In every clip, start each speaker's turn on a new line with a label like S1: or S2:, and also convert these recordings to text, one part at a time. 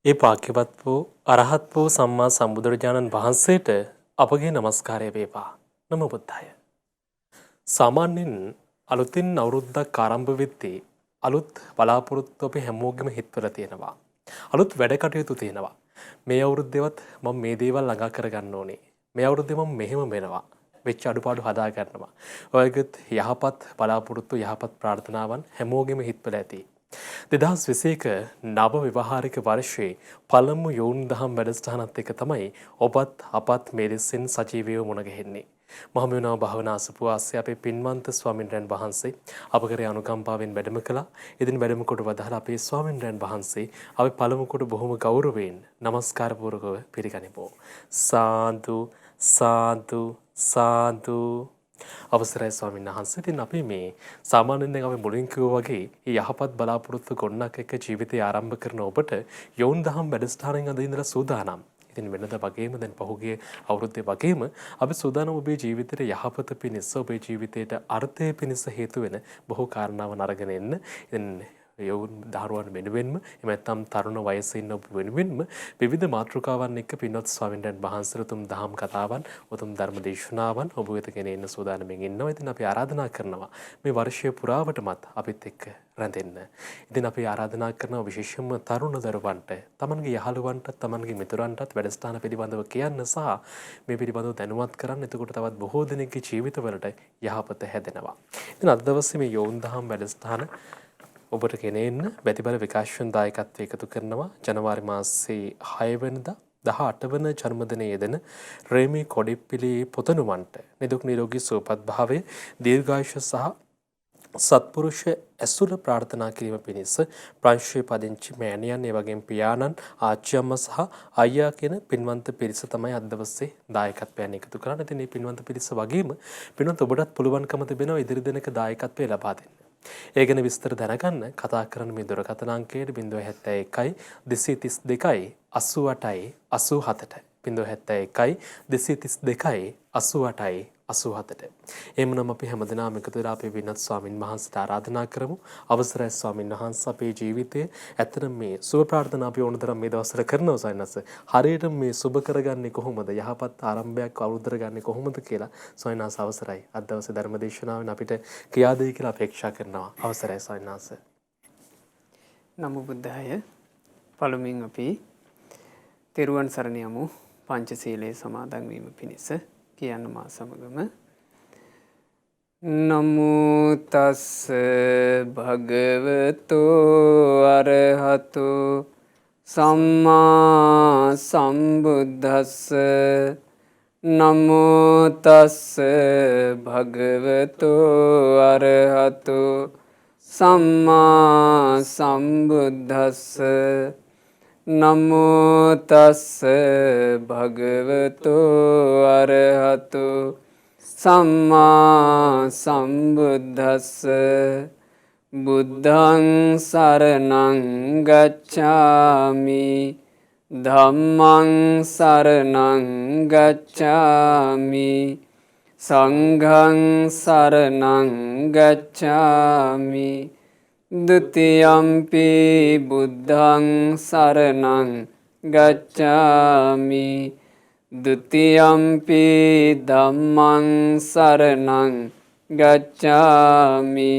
S1: ඒ භාග්‍යවත් වූ අරහත් වූ සම්මා සම්බුදුරජාණන් වහන්සේට අපගේ নমස්කාරය වේවා. නමෝ බුද්ධාය. සාමාන්‍යයෙන් අලුතින් අවුරුද්දක් ආරම්භ වෙද්දී අලුත් බලාපොරොත්තු අපි හැමෝගෙම හිතවල තියෙනවා. අලුත් වැඩ කටයුතු තියෙනවා. මේ අවුරුද්දේවත් මම මේ දේවල් ළඟා කරගන්න ඕනේ. මේ අවුරුද්දේ මම මෙහෙම වෙනවා. වෙච්ච අඩුපාඩු හදා ගන්නවා. ඔයගෙත් යහපත් බලාපොරොත්තු යහපත් ප්‍රාර්ථනාවන් හැමෝගෙම හිතවල ඇති. 2021 නව විවාහාරික වර්ෂයේ පළමු යොවුන් දහම් වැඩසටහනත් එක්ක තමයි ඔබත් අපත් මේ දෙසින් සජීවීව මුණ ගැහෙන්නේ. මහමෙවුනාව භාවනා අසපුවාස්සේ අපේ පින්වන්ත ස්වාමින්වයන් වහන්සේ අප කරේ අනුකම්පාවෙන් වැඩම කළා. ඉදින් වැඩම කොට වදාලා අපේ ස්වාමින්වයන් වහන්සේ අපි පළමු කොට බොහොම ගෞරවයෙන් নমස්කාර පූර්වකව පිළිගනිමු. සාදු සාදු සාදු. අවසරයි ස්වාමීන් වහන්සේ. ඉතින් අපි මේ සාමාන්‍යයෙන් අපි මුලින් කිව්වා වගේ මේ යහපත් බලාපොරොත්තු ගොන්නක් එක්ක ජීවිතය ආරම්භ කරන ඔබට යොවුන් දහම් වැඩසටහනෙන් අද ඉඳලා සූදානම්. ඉතින් වෙනද වගේම දැන් පහුගිය අවුරුද්දේ වගේම අපි සූදානම් ඔබේ ජීවිතේට යහපත පිණිස ඔබේ ජීවිතේට අර්ථය පිණිස හේතු වෙන බොහෝ කාරණාවන් අරගෙන එන්න. ඉතින් යොවුන් දහරුවන් වෙනුවෙන්ම එහෙම නැත්නම් තරුණ වයසේ ඉන්න ඔබ වෙනුවෙන්ම විවිධ මාතෘකාවන් එක්ක පින්වත් ස්වාමීන් වහන්සේලා උතුම් දහම් කතාවන් උතුම් ධර්ම දේශනාවන් ඔබ වෙත ගෙන එන්න සූදානම්ෙන් ඉන්නවා. ඉතින් අපි ආරාධනා කරනවා මේ වර්ෂය පුරාවටමත් අපිත් එක්ක රැඳෙන්න. ඉතින් අපි ආරාධනා කරනවා විශේෂයෙන්ම තරුණ දරුවන්ට, තමන්ගේ යහළුවන්ට, තමන්ගේ මිතුරන්ටත් වැඩසටහන පිළිබඳව කියන්න සහ මේ පිළිබඳව දැනුවත් කරන්න. එතකොට තවත් බොහෝ දෙනෙක්ගේ ජීවිතවලට යහපත හැදෙනවා. ඉතින් අද දවසේ මේ යොවුන් දහම් වැඩසටහන ඔබට ගෙනෙන්න බැතිබල විකාශන දායකත්වය එකතු කරනවා ජනවාරි මාසයේ 6 වෙනිදා 18 වන ජන්මදිනයේ යෙදෙන රේමි කොඩිප්පිලි පුතණුවන්ට නිදුක් නිරෝගී සුවපත් භාවයේ දීර්ඝායුෂ සහ සත්පුරුෂ ඇසුර ප්‍රාර්ථනා කිරීම පිණිස ප්‍රංශයේ පදිංචි මෑණියන් ඒ වගේම පියාණන් ආච්චි අම්මා සහ අයියා කියන පින්වන්ත පිරිස තමයි අද දවසේ දායකත්වයෙන් එකතු කරන්නේ. ඉතින් මේ පින්වන්ත පිරිස වගේම පින්වන්ත ඔබටත් පුළුවන්කම තිබෙනවා ඉදිරි දිනක දායකත්වය ලබා දෙන්න. ඒ ගැන විස්තර දැනගන්න කතා කරන මේ දුරකථන අංකයට 071 232 88 87ට 071 232 88 87ට. එහෙමනම් අපි හැමදෙනාම එකතු වෙලා අපේ විනත් ස්වාමින් වහන්සේට ආරාධනා කරමු. අවසරයි ස්වාමින් වහන්සේ අපේ ජීවිතයේ ඇත්තටම මේ සුබ ප්‍රාර්ථනා අපි ඕනතරම් මේ දවස්වල කරනවා සයන්ස. හරියට මේ සුබ කරගන්නේ කොහොමද? යහපත් ආරම්භයක් අවුරුද්දට ගන්නේ කොහොමද කියලා ස්වාමීන් වහන්සේ අවසරයි. අද දවසේ ධර්ම දේශනාවෙන් අපිට කියා දෙයි කියලා අපේක්ෂා කරනවා. අවසරයි ස්වාමීන් වහන්සේ.
S2: නමෝ බුද්ධාය. පළමුවෙන් අපි තෙරුවන් සරණ යමු. පංචශීලයේ සමාදන් වීම පිණිස කියන්න මා සමගම නමෝ තස් භගවතෝ අරහතෝ සම්මා සම්බුද්දස්ස නමෝ තස් භගවතෝ අරහතෝ සම්මා සම්බුද්දස්ස නමෝ තස් භගවතෝ අරහතෝ සම්මා සම්බුද්දස්ස බුද්ධං සරණං ගච්ඡාමි ධම්මං සරණං ගච්ඡාමි සංඝං සරණං ගච්ඡාමි ဒ ුතියම්පි බුද්ධං සරණං ගච්ඡාමි ဒ ුතියම්පි ධම්මං සරණං ගච්ඡාමි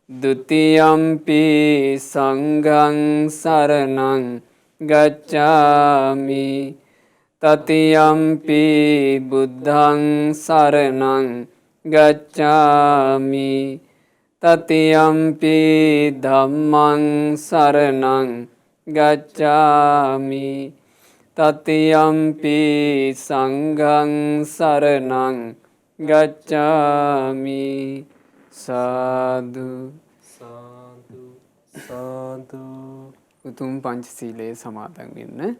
S2: ဒ ුතියම්පි සංඝං සරණං ගච්ඡාමි තතියම්පි බුද්ධං සරණං ගච්ඡාමි තතියම්පි ධම්මං සරණං ගච්ඡාමි තතියම්පි සංඝං සරණං ගච්ඡාමි සාදු
S1: සාදු සාදු.
S2: උතුම් පංචශීලයේ සමාදන් වෙන්න.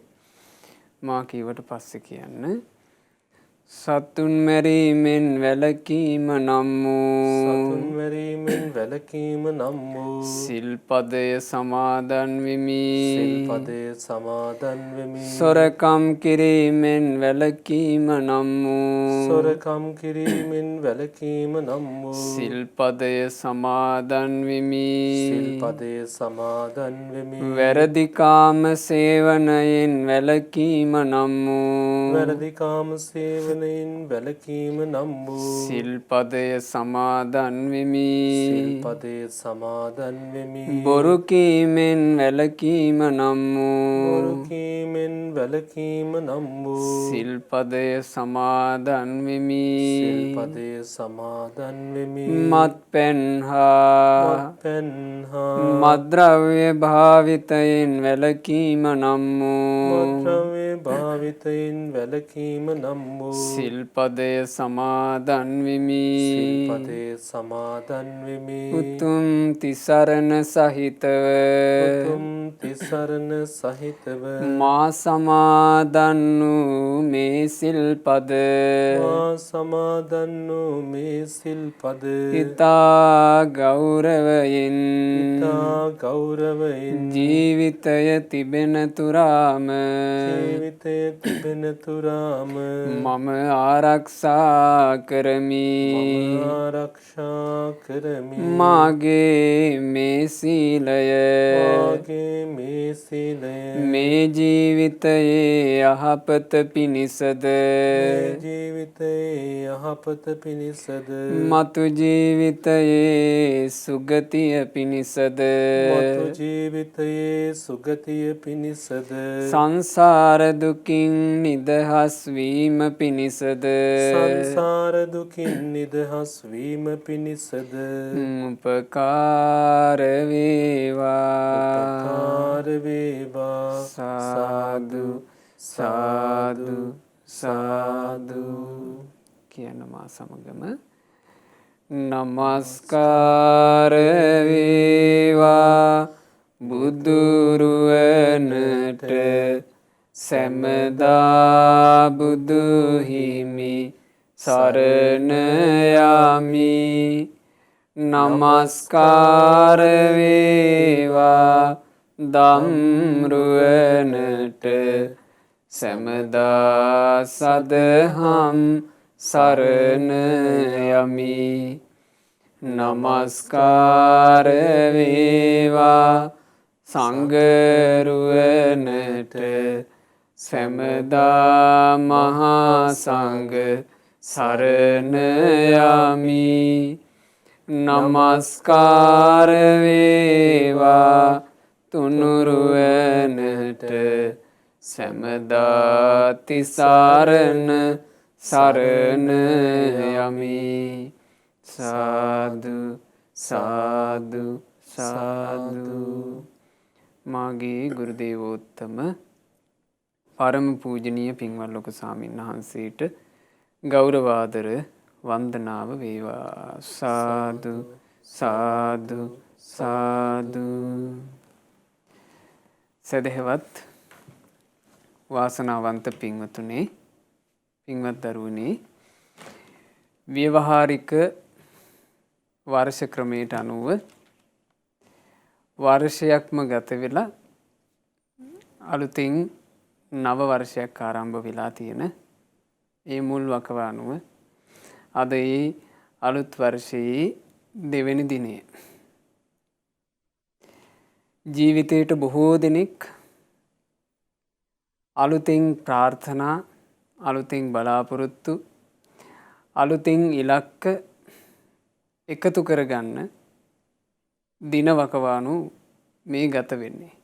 S2: මා කීවට පස්සේ කියන්න. සතුන් මැරීමෙන් වැළකීම නම්
S1: සතුන්
S2: වූ
S1: මැරීමෙන් වැළකීම නම් වූ
S2: සිල්පදය සමාදන් වෙමි.
S1: සිල්පදය සමාදන් වෙමි.
S2: සොරකම් කිරීමෙන් වැළකීම නම් වූ
S1: සොරකම් කිරීමෙන් වැළකීම නම් වූ
S2: සිල්පදය සමාදන් වෙමි.
S1: සිල්පදය සමාදන් වෙමි.
S2: වැරදිකාම සේවනයෙන් වැළකීම නම් වූ
S1: වැරදිකාම සේවනයෙන් වැළකීම නම් වූ
S2: සිල්පදය සමාදන් වෙමි.
S1: සිල්පදය සමාදන් වෙමි.
S2: බොරු කීමෙන් වැළකීම නම්
S1: බොරු
S2: වූ
S1: කීමෙන් වැළකීම නම් වූ
S2: සිල්පදය සමාදන් වෙමි.
S1: සිල්පදය සමාදන් වෙමි.
S2: මත්පැන් හා
S1: මත්පැන් හා
S2: මද්ද්‍රව්‍ය භාවිතයෙන් වැළකීම නම් වූ
S1: මත්ද්‍රව්‍ය භාවිතයෙන් වැළකීම නම් වූ
S2: සිල්පදය සමාදන් වෙමි.
S1: සිල්පදය සමාදන් වෙමි.
S2: උතුම් තිසරණ සහිතව
S1: උතුම් තිසරණ සහිතව
S2: මා සමාදන් වූ මේ සිල්පද
S1: මා සමාදන් වූ මේ සිල්පද
S2: ඉතා ගෞරවයෙන්
S1: ඉතා ගෞරවයෙන්
S2: ජීවිතය තිබෙන තුරාම
S1: ජීවිතය තිබෙන තුරාම
S2: මම ආරක්ෂා කරමි.
S1: මම ආරක්ෂා කරමි.
S2: මාගේ මේ සීලය
S1: මාගේ මේ සීලය
S2: මේ ජීවිතයේ යහපත පිණිසද
S1: මේ ජීවිතයේ යහපත පිණිසද
S2: මතු ජීවිතයේ සුගතිය පිණිසද
S1: මතු ජීවිතයේ සුගතිය පිණිසද
S2: සංසාර දුකින් නිදහස් වීම පිණිසද
S1: සංසාර දුකින් නිදහස් වීම පිණිසද
S2: උපකාර වේවා.
S1: උපකාර වේවා.
S2: සාදු සාදු සාදු කියන මා සමගම නමස්කාර වේවා බුදුරුවනට සැමදා බුදු හිමි සරණ යමි. නමස්කාර වේවා ධම්රුවනට සැමදා සදහම් සරණ යමි. නමස්කාර වේවා සංඝරුවනට සැමදා මහා සංඝ සරණ යමි. නමස්කාර වේවා තුනුරුවනට සැමදා තිසරණ සරණ යමි. සාදු සාදු සාදු. මාගේ ගුරු දේවෝත්තම පරම පූජනීය පින්වත් ලොකු ස්වාමීන් වහන්සේට ගෞරවාදර වන්දනාව වේවා. සාදු සාදු සාදු. සදහෙවත් වාසනාවන්ත පින්වතුනේ, පින්වත් දරුවනේ, ව්‍යවහාරික වර්ෂ ක්‍රමයට අනුව වර්ෂයක්ම ගත වෙලා අලුතින් නව වර්ෂයක් ආරම්භ වෙලා තියෙන ඒ මුල් වකවානුව අද ඒ අලුත් වර්ෂයේ දෙවැනි දිනය. ජීවිතයට බොහෝ දෙනෙක් අලුතින් ප්‍රාර්ථනා, අලුතින් බලාපොරොත්තු, අලුතින් ඉලක්ක එකතු කරගන්න දින වකවානු මේ ගත වෙන්නේ.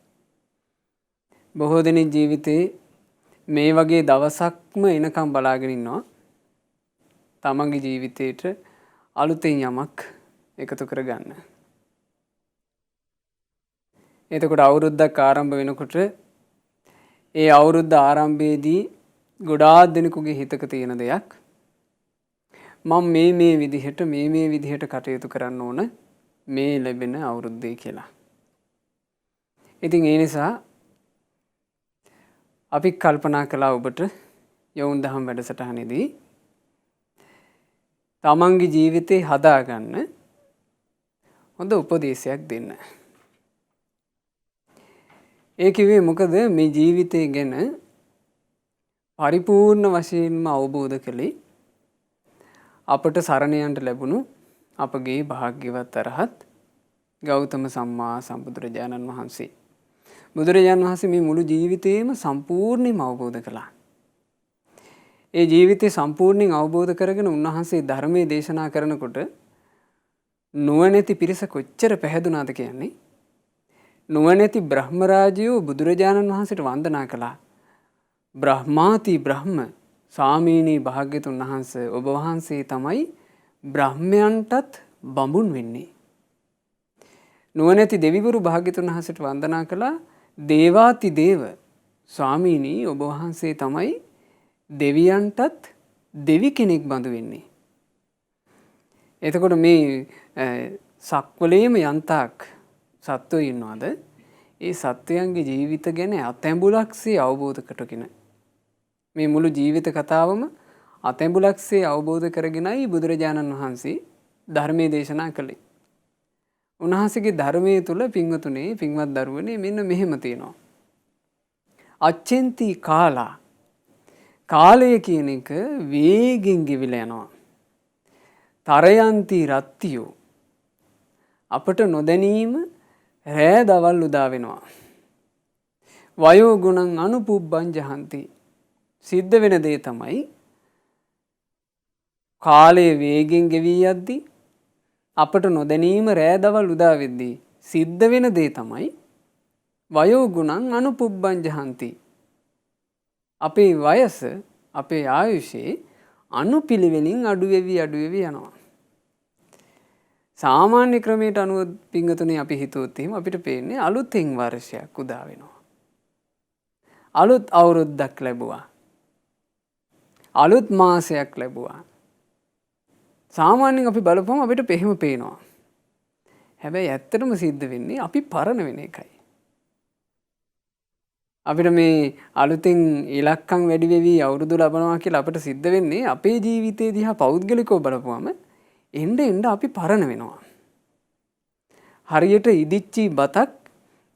S2: බොහෝ දෙනෙක් ජීවිතේ මේ වගේ දවසක්ම එනකම් බලාගෙන ඉන්නවා තමන්ගේ ජීවිතේට අලුතෙන් යමක් එකතු කරගන්න. එතකොට අවුරුද්දක් ආරම්භ වෙනකොට ඒ අවුරුද්ද ආරම්භයේදී ගොඩාක් දෙනෙකුගේ හිතක තියෙන දෙයක්, මම මේ විදිහට කටයුතු කරන්න ඕන මේ ලැබෙන අවුරුද්දේ කියලා. ඉතින් ඒ නිසා අපි කල්පනා කළා ඔබට යොවුන් දහම් වැඩසටහනේදී තමන්ගේ ජීවිතේ හදාගන්න හොඳ උපදේශයක් දෙන්න. ඒ කිව්වේ මොකද මේ ජීවිතය ගැන පරිපූර්ණ වශයෙන්ම අවබෝධ කළේ අපට සරණ යන්න ලැබුණු අපගේ භාග්‍යවත් අරහත් ගෞතම සම්මා සම්බුදුරජාණන් වහන්සේ. බුදුරජාණන් වහන්සේ මේ මුළු ජීවිතේම සම්පූර්ණයෙන්ම අවබෝධ කළා. ඒ ජීවිතේ සම්පූර්ණයෙන් අවබෝධ කරගෙන උන්වහන්සේ ධර්මයේ දේශනා කරනකොට නුවණැති පිරිස කොච්චර පැහැදුනාද කියන්නේ. නුවණැති බ්‍රහ්ම රාජයෝ බුදුරජාණන් වහන්සේට වන්දනා කළා. බ්‍රහ්මාති බ්‍රහ්ම ස්වාමීනි භාග්‍යතුන් වහන්සේ ඔබ වහන්සේ තමයි බ්‍රහ්මයන්ටත් බඹුන් වෙන්නේ. නුවණැති දෙවිවරු භාග්‍යතුන් වහන්සේට වන්දනා කළා. දේවාති දේව ස්වාමීනි ඔබ වහන්සේ තමයි දෙවියන්ටත් දෙවි කෙනෙක් බඳු වෙන්නේ. එතකොට මේ සක්වලේම යන්තාක් සත්වෝ ඉන්නවද? ඒ සත්වයන්ගේ ජීවිත ගැන අතැඹුලක්සේ අවබෝධ කරගෙන මේ මුළු ජීවිත කතාවම අතැඹුලක්සේ අවබෝධ කරගෙනයි බුදුරජාණන් වහන්සේ ධර්මයේ දේශනා කළේ. උන්වහන්සේගේ ධර්මයේ තුල පින්වතුනේ පින්වත් දරුවනේ මෙන්න මෙහෙම තියෙනවා. අච්චෙන්ති කාලා කාලය කියන එක වේගෙන් ගෙවිලා යනවා. තරයන්ති රත්තියෝ අපට නොදැනීම රෑ දවල් උදා වෙනවා. වයෝ ගුණං අනුපුබ්බං ජහන්ති සිද්ධ වෙන දේ තමයි කාලය වේගෙන් ගෙවී යද්දී අපට නොදැනීම රෑ දවල් උදා වෙද්දී සිද්ධ වෙන දේ තමයි වයෝ ගුණං අනුපුබ්බං ජහන්ති අපේ වයස අපේ ආයුෂේ අනුපිළිවෙලින් අඩු වෙවි යනවා. සාමාන්‍ය ක්‍රමයට අනුව පින්වතුනි අපි හිතුවොත් එහෙම අපිට පේන්නේ අලුතෙන් වර්ෂයක් උදා වෙනවා. අලුත් අවුරුද්දක් ලැබුවා. අලුත් මාසයක් ලැබුවා. සාමාන්‍යයෙන් අපි බලපුවම අපිට එහෙම පේනවා. හැබැයි ඇත්තටම සිද්ධ වෙන්නේ අපි පරණ වෙන එකයි. අපිට මේ අලුතෙන් ඉලක්කම් වැඩි වෙවි අවුරුදු ලබනවා කියලා අපිට සිද්ධ වෙන්නේ අපේ ජීවිතේ දිහා පෞද්ගලිකව බලපුවම එන්න අපි පරණ වෙනවා. හරියට ඉදිච්චි බතක්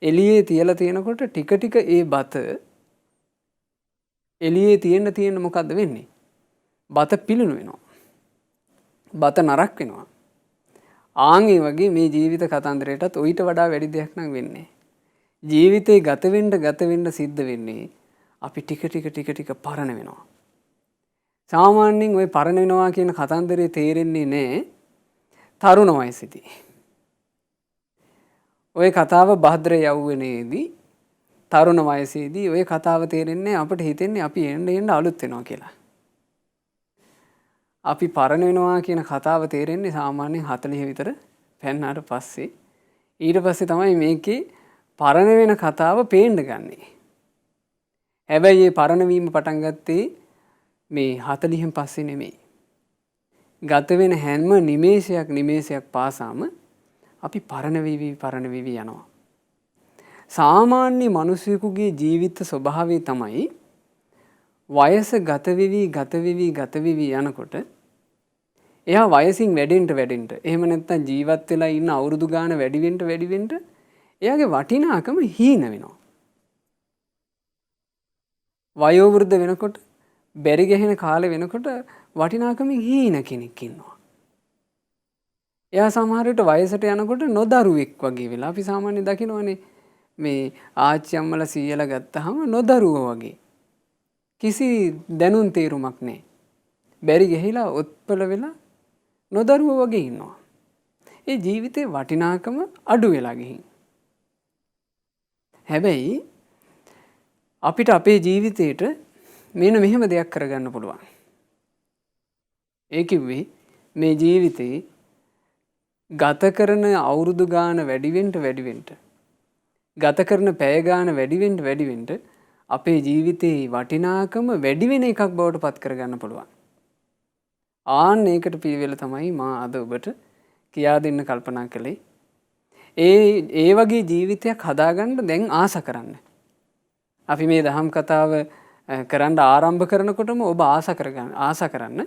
S2: එළියේ තියලා තියෙනකොට ටික ටික ඒ බත එළියේ තියෙන්න මොකද්ද වෙන්නේ? බත පිලුණු වෙනවා. බත නරක් වෙනවා. ආන් ඒ වගේ මේ ජීවිත කතන්දරයටත් ඊට වඩා වැඩි දෙයක් නම් වෙන්නේ. ජීවිතේ ගත වෙන්න සිද්ධ වෙන්නේ අපි ටික පරණ වෙනවා. සාමාන්‍යයෙන් ওই පරණ වෙනවා කියන කතන්දරේ තේරෙන්නේ නැහැ තරුණ වයසේදී. ওই කතාව භද්‍ර යෞවනයේදී තරුණ වයසේදී ওই කතාව තේරෙන්නේ අපිට හිතෙන්නේ අපි එන්න අලුත් වෙනවා කියලා. අපි පරණ වෙනවා කියන කතාව තේරෙන්නේ සාමාන්‍යයෙන් 40 විතර පෙන්නාට පස්සේ. ඊට පස්සේ තමයි මේකේ පරණ වෙන කතාව පේන්න ගන්නේ. හැබැයි මේ පරණ වීම පටන් ගත්තේ මේ 40න් පස්සේ නෙමෙයි. ගත වෙන හැම නිමේෂයක් පාසාම අපි පරණ වෙවි යනවා. සාමාන්‍ය මිනිසෙකුගේ ජීවිත ස්වභාවය තමයි වයස ගත වෙවි යනකොට එයා වයසින් වැඩෙන්න එහෙම නැත්නම් ජීවත් වෙලා ඉන්න අවුරුදු ගාන වැඩි වෙන්න එයාගේ වටිනාකම හීන වෙනවා. වයෝ වෘද්ධ වෙනකොට බැරි ගැහෙන කාලේ වෙනකොට වටිනාකම හීන කෙනෙක් ඉන්නවා. එයා සමහර විට වයසට යනකොට නොදරුවෙක් වගේ වෙලා අපි සාමාන්‍යයෙන් දකිනවනේ මේ ආච්චි අම්මලා සීයලා ගත්තාම නොදරුවෝ වගේ. කිසි දැනුම් තේරුමක් නැහැ. බැරි ගිහිලා ඔත්පල වෙලා නොදරුවෝ වගේ ඉන්නවා. ඒ ජීවිතේ වටිනාකම අඩු වෙලා ගිහින්. හැබැයි අපිට අපේ ජීවිතේට මෙන්න මෙහෙම දෙයක් කරගන්න පුළුවන්. ඒ කිව්වේ මේ ජීවිතේ ගත කරන අවුරුදු ගාන වැඩි වෙන්න ගත කරන පැය ගාන වැඩි වෙන්න අපේ ජීවිතේ වටිනාකම වැඩි වෙන එකක් බවට පත් කරගන්න පුළුවන්. ආන්න ඒකට පිළිවෙල තමයි මා අද ඔබට කියා දෙන්න කල්පනා කළේ. ඒ වගේ ජීවිතයක් හදාගන්න දැන් ආස කරන්න. අපි මේ දහම් කතාව කරන්න ආරම්භ කරනකොටම ඔබ ආස කරන්න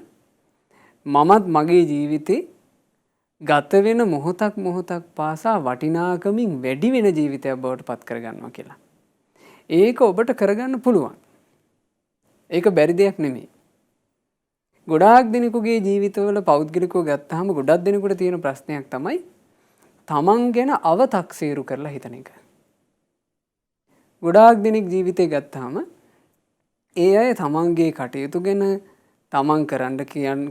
S2: මමත් මගේ ජීවිතේ ගත වෙන මොහොතක් මොහොතක් පාසා වටිනාකමින් වැඩි වෙන ජීවිතයක් බවට පත් කරගන්නවා කියලා. ඒක ඔබට කරගන්න පුළුවන්. ඒක බැරි දෙයක් නෙමෙයි. ගොඩාක් දෙනෙකුගේ ජීවිතවල පෞද්ගලිකව ගත්තාම ගොඩක් දෙනෙකුට තියෙන ප්‍රශ්නයක් තමයි තමන් ගැන අව탁සීරු කරලා හිතන එක. ගොඩාක් දෙනෙක් ජීවිතේ ගත්තාම ඒ අය තමන්ගේ කටයුතු ගැන තමන්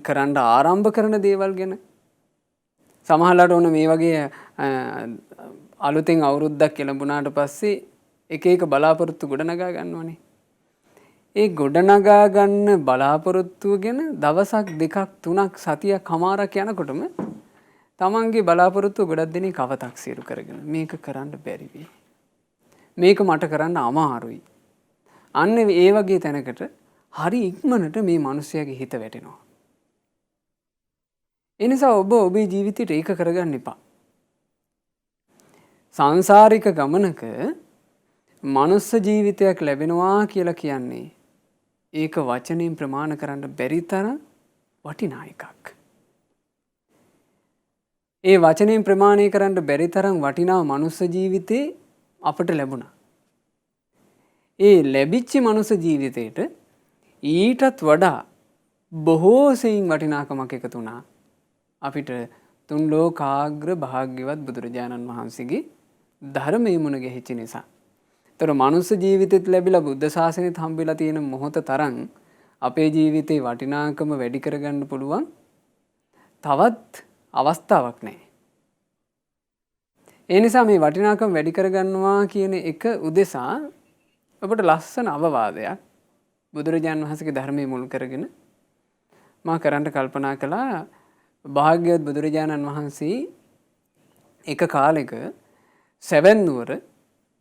S2: කරන්න ආරම්භ කරන දේවල් ගැන සමහරවිට ඕන මේ වගේ අලුතෙන් අවුරුද්දක් එළඹුණාට පස්සේ එක එක බලාපොරොත්තු ගොඩනගා ගන්නවනේ. ඒ ගොඩනගා ගන්න බලාපොරොත්තුව ගැන දවසක් දෙකක් තුනක් සතියක් හමාරක් යනකොටම තමන්ගේ බලාපොරොත්තුව ගොඩක් දෙනෙක් අව탁සීරු කරගෙන මේක කරන්න බැරි වෙයි. මේක මට කරන්න අමාරුයි. අන්න ඒ වගේ තැනකට හරි ඉක්මනට මේ මිනිස්යාගේ හිත වැටෙනවා. ඒ නිසා ඔබ ඔබේ ජීවිතේට ඒක කරගන්න එපා. සංසාරික ගමනක මනුස්ස ජීවිතයක් ලැබෙනවා කියලා කියන්නේ ඒක වචනෙන් ප්‍රමාණ කරන්න බැරි තරම් වටිනා එකක්. ඒ වචනෙන් ප්‍රමාණය කරන්න බැරි තරම් වටිනා මනුස්ස ජීවිතේ අපට ලැබුණා. ඒ ලැබිච්ච මනුස්ස ජීවිතේට ඊටත් වඩා බොහෝ සෙයින් වටිනාකමක් එකතු වුණා. අපිට තුන් ලෝකාග්‍ර භාග්‍යවත් බුදුරජාණන් වහන්සේගේ ධර්මයේ මුණ ගැහිච්ච නිසා. ඒතර මනුස්ස ජීවිතෙත් ලැබිලා බුද්ධ ශාසනයත් හම්බෙලා තියෙන මොහොත තරම් අපේ ජීවිතේ වටිනාකම වැඩි කරගන්න පුළුවන් තවත් අවස්ථාවක් නැහැ. ඒ නිසා මේ වටිනාකම වැඩි කරගන්නවා කියන එක උදෙසා ඔබට ලස්සන අවවාදයක් බුදුරජාණන් වහන්සේගේ ධර්මයේ මුල් කරගෙන මා කරන්න කල්පනා කළා. භාග්‍යවත් බුදුරජාණන් වහන්සේ එක කාලෙක සැවැන් නුවර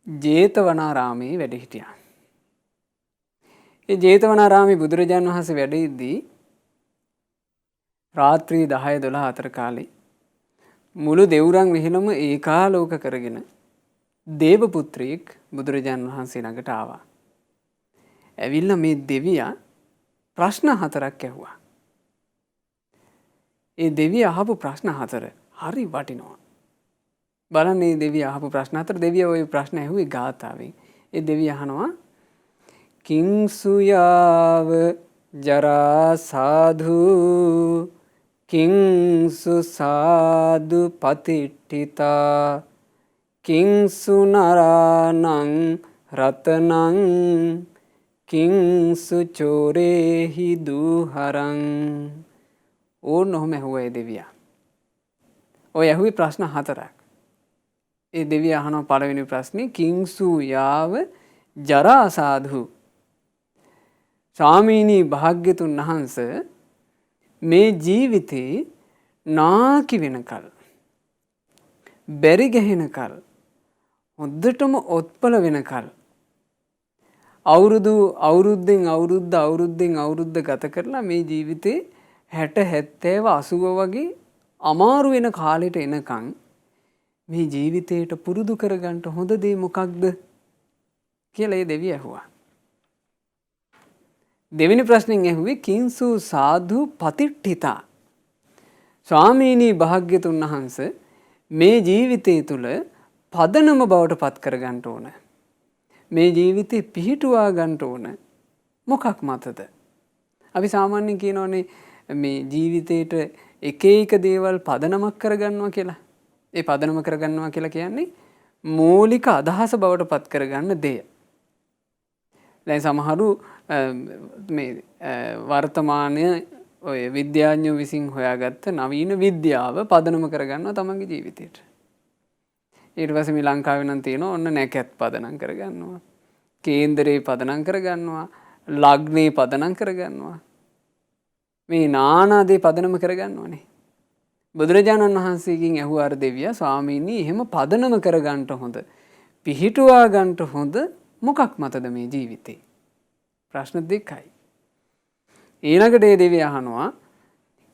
S2: ජේතවනාරාමයේ වැඩ හිටියා. ඒ ජේතවනාරාමයේ බුදුරජාණන් වහන්සේ වැඩ ඉද්දී රාත්‍රී 10-12 අතර කාලේ මුළු දෙව්රම් විහිළම ඒකාලෝක කරගෙන දේව පුත්‍රයෙක් බුදුරජාණන් වහන්සේ ළඟට ආවා. ඇවිල්ලා මේ දෙවියා ප්‍රශ්න 4ක් ඇහුවා. ඒ දෙවිය අහපු ප්‍රශ්න 4 හරි වටිනවා. බලන්න මේ දෙවිය අහපු ප්‍රශ්න 4 දෙවිය ওই ප්‍රශ්න ඇහුවේ ගාථාවෙන්. ඒ දෙවිය අහනවා කිංසුයාව ජරා සාධු කිංසු සාදු පතිට්ඨිතා කිංසු නරානං රතනං කිංසු චෝරේහි දුහරං. ඕන්න ඔහොම ඇහුවා ඒ දෙවියා. ඔය ඇහුවේ ප්‍රශ්න 4ක්. ඒ දෙවියා අහනවා පළවෙනි ප්‍රශ්නේ කිංසු යාව ජරා සාධු. ස්වාමීනි භාග්‍යතුන් වහන්සේ මේ ජීවිතේ නාකි වෙනකල් බැරි ගැහෙනකල් හොද්දටම ඔත්පල වෙනකල් අවුරුද්දෙන් අවුරුද්ද ගත කරලා මේ ජීවිතේ 60 70 80 වගේ අමාරු වෙන කාලෙට එනකන් මේ ජීවිතේට පුරුදු කරගන්න හොඳ දේ මොකක්ද කියලා ඒ දෙවිය ඇහුවා. දෙවෙනි ප්‍රශ්نين ඇහුවේ කිංසු සාධු පතිට්ඨිතා. ස්වාමීනි භාග්‍යතුන් වහන්සේ මේ ජීවිතය තුල පදනම බවට පත් කරගන්න ඕන. මේ ජීවිතේ පිහිටුවා ගන්න ඕන. මොකක් මතද? අපි සාමාන්‍යයෙන් කියනෝනේ මේ ජීවිතේට එක එක දේවල් පදනමක් කරගන්නවා කියලා. ඒ පදනම කරගන්නවා කියලා කියන්නේ මූලික අදහස බවට පත් කරගන්න දෙය. දැන් සමහරු මේ වර්තමානයේ ඔය විද්‍යාඥයෝ විසින් හොයාගත්ත නවීන විද්‍යාව පදනම කරගන්නවා තමන්ගේ ජීවිතේට. ඊට පස්සේ මේ ලංකාවේ නම් තියෙනවා ඔන්න නැකත් පදනම් කරගන්නවා. කේන්දරේ පදනම් කරගන්නවා. ලග්නේ පදනම් කරගන්නවා. මේ නානා දේ පදනම කරගන්නවනේ. බුදුරජාණන් වහන්සේගෙන් ඇහුවා අර දෙවියා ස්වාමීනි එහෙම පදනම කරගන්න හොඳ පිහිටුවා ගන්න හොඳ මොකක් මතද මේ ජීවිතේ? ප්‍රශ්න දෙකයි. ඊළඟට ඒ දෙවිය අහනවා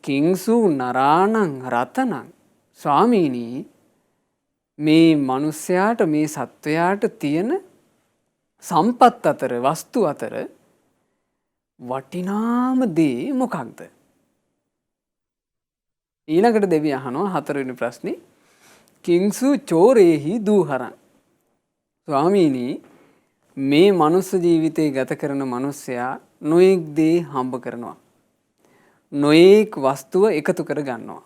S2: කිංසු නරාණං රතනං. ස්වාමීනි මේ මිනිස්යාට මේ සත්වයාට තියෙන සම්පත් අතර වස්තු අතර වටිනාම දේ මොකක්ද? ඊළඟට දෙවිය අහනවා හතරවෙනි ප්‍රශ්නේ කිංසු චෝරේහි දූහරං. ස්වාමීනි මේ මනුස්ස ජීවිතේ ගත කරන මිනිසයා නොඑක් දේ හම්බ කරනවා. නොඑක් වස්තුව එකතු කර ගන්නවා.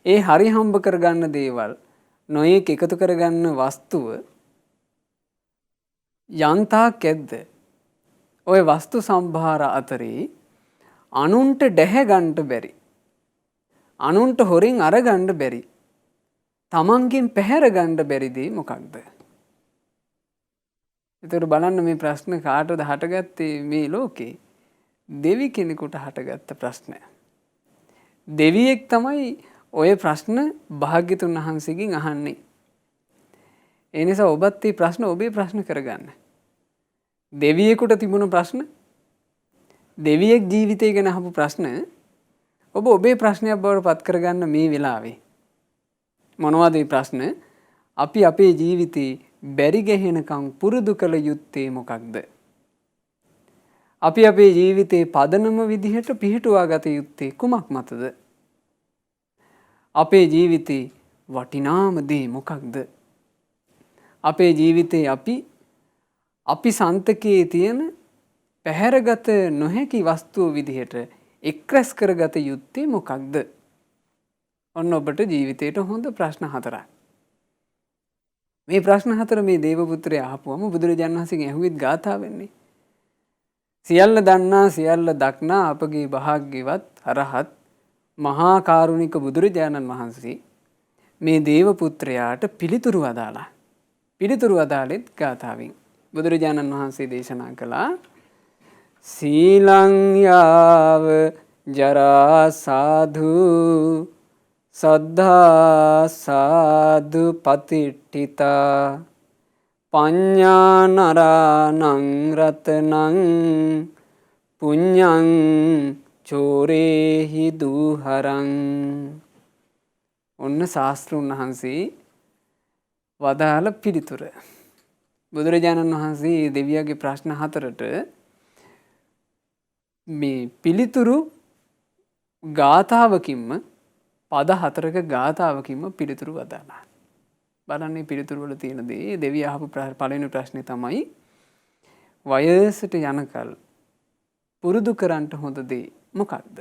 S2: ඒ හරි හම්බ කරගන්න දේවල් නොඑක් එකතු කරගන්න වස්තුව යන්තාක් ඇද්ද ඔය වස්තු සම්භාර අතරේ අනුන්ට ඩැහැ ගන්නට බැරි අනුන්ට හොරින් අරගන්න බැරි තමන්ගෙන් පැහැර ගන්න බැරි දේ මොකක්ද? ඒතර බලන්න මේ ප්‍රශ්න කාටද හටගත්තේ මේ ලෝකේ? දෙවි කෙනෙකුට හටගත්ත ප්‍රශ්නය. දෙවියෙක් තමයි ඔය ප්‍රශ්න භාග්‍යතුන් වහන්සේගෙන් අහන්නේ. ඒ නිසා ඔබත් මේ ප්‍රශ්න ඔබේ ප්‍රශ්න කරගන්න. දෙවියෙකුට තිබුණ ප්‍රශ්න, දෙවියෙක් ජීවිතය ගැන අහපු ප්‍රශ්න ඔබ ඔබේ ප්‍රශ්නයක් බවට පත් කරගන්න මේ වෙලාවේ. මොනවද මේ ප්‍රශ්න? අපි අපේ ජීවිතේ බැරි ගැහෙනකම් පුරුදු කළ යුත්තේ මොකක්ද? අපි අපේ ජීවිතේ පදනම විදිහට පිහිටුවා ගත යුත්තේ කුමක් මතද? අපේ ජීවිතේ වටිනාම දේ මොකක්ද? අපේ ජීවිතේ අපි සන්තකයේ තියෙන පැහැරගත නොහැකි වස්තුව විදිහට එක්රැස් කරගත යුත්තේ මොකක්ද? ඔන්න ඔබට ජීවිතේට හොඳ ප්‍රශ්න හතරක්. මේ ප්‍රශ්න හතර මේ දේවපුත්‍රය අහපුවම බුදුරජාණන් වහන්සේගෙන් ඇහුවෙත් ගාථාවෙන්නේ. සියල්ල දන්නා සියල්ල දක්නා අපගේ භාග්‍යවත් අරහත් මහා කාරුණික බුදුරජාණන් වහන්සේ මේ දේවපුත්‍රයාට පිළිතුරු අදාලා. පිළිතුරු අදාළෙත් ගාථාවෙන්. බුදුරජාණන් වහන්සේ දේශනා කළා සීලං යාව ජරා සාධු සද්ධා සාධු පතිට්ඨිතා පඤ්ඤානරාණං රතනං පුඤ්ඤං චෝරේහි දූහරං. ඔන්න ශාස්ත්‍රඥ වහන්සේ වදාළ පිළිතුර. බුදුරජාණන් වහන්සේ දෙවියන්ගේ ප්‍රශ්න හතරට මේ පිළිතුරු ගාථාවකින්ම පද හතරක ගාථාවකින්ම පිළිතුරු වදාළා. බලන්නේ පිළිතුරු වල තියෙන දේ දෙවිය අහපු පළවෙනි ප්‍රශ්නේ තමයි වයසට යනකල් පුරුදු කරන්න හොඳ දේ මොකක්ද?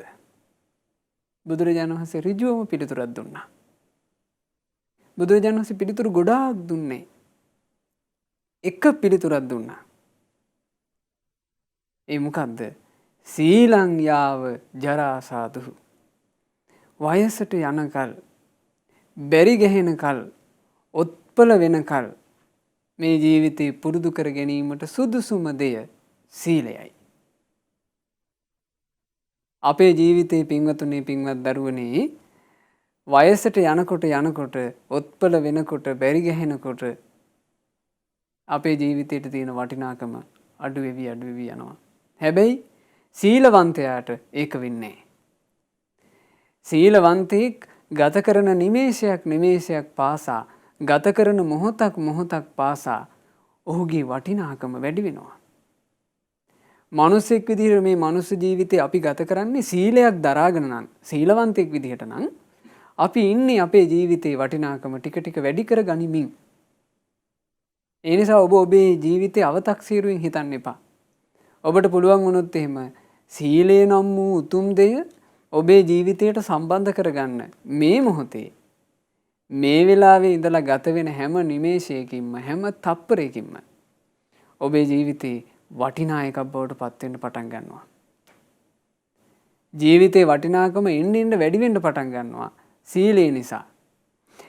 S2: බුදුරජාණන් වහන්සේ ඍජුවම පිළිතුරක් දුන්නා. බුදුරජාණන් වහන්සේ පිළිතුරු ගොඩාක් දුන්නේ. එක පිළිතුරක් දුන්නා. ඒ මොකක්ද? සීලං යාව ජරා සාධු. වයසට යනකල්, බැරි ගැහෙනකල්, ඔත්පල වෙනකල් මේ ජීවිතේ පුරුදු කර ගැනීමට සුදුසුම දෙය සීලයයි. අපේ ජීවිතේ පින්වතුනි පින්වත් දරුවනේ වයසට යනකොට ඔත්පල වෙනකොට බැරි ගැහෙනකොට අපේ ජීවිතයට තියෙන වටිනාකම අඩු වෙවි යනවා. හැබැයි සීලවන්තයාට ඒක වෙන්නේ නැහැ. සීලවන්තයෙක් ගත කරන නිමේෂයක් පාසා ගත කරන මොහොතක් පාසා ඔහුගේ වටිනාකම වැඩි වෙනවා. මිනිසෙක් විදිහට මේ මනුස්ස ජීවිතේ අපි ගත කරන්නේ සීලයක් දරාගෙන නම් සීලවන්තයෙක් විදිහට නම් අපි ඉන්නේ අපේ ජීවිතේ වටිනාකම ටික ටික වැඩි කර ගනිමින්. ඒ නිසා ඔබ ඔබේ ජීවිතේ අව탁සීරුවෙන් හිතන්න එපා. ඔබට පුළුවන් වුණොත් එහෙම සීලය නම් වූ උතුම් දෙය ඔබේ ජීවිතයට සම්බන්ධ කරගන්න මේ මොහොතේ මේ වෙලාවේ ඉඳලා ගත වෙන හැම නිමේෂයකින්ම හැම තප්පරයකින්ම ඔබේ ජීවිතේ වටිනා එකක් බවට පත් වෙන්න පටන් ගන්නවා. ජීවිතේ වටිනාකම එන්න වැඩි වෙන්න පටන් ගන්නවා සීලය නිසා.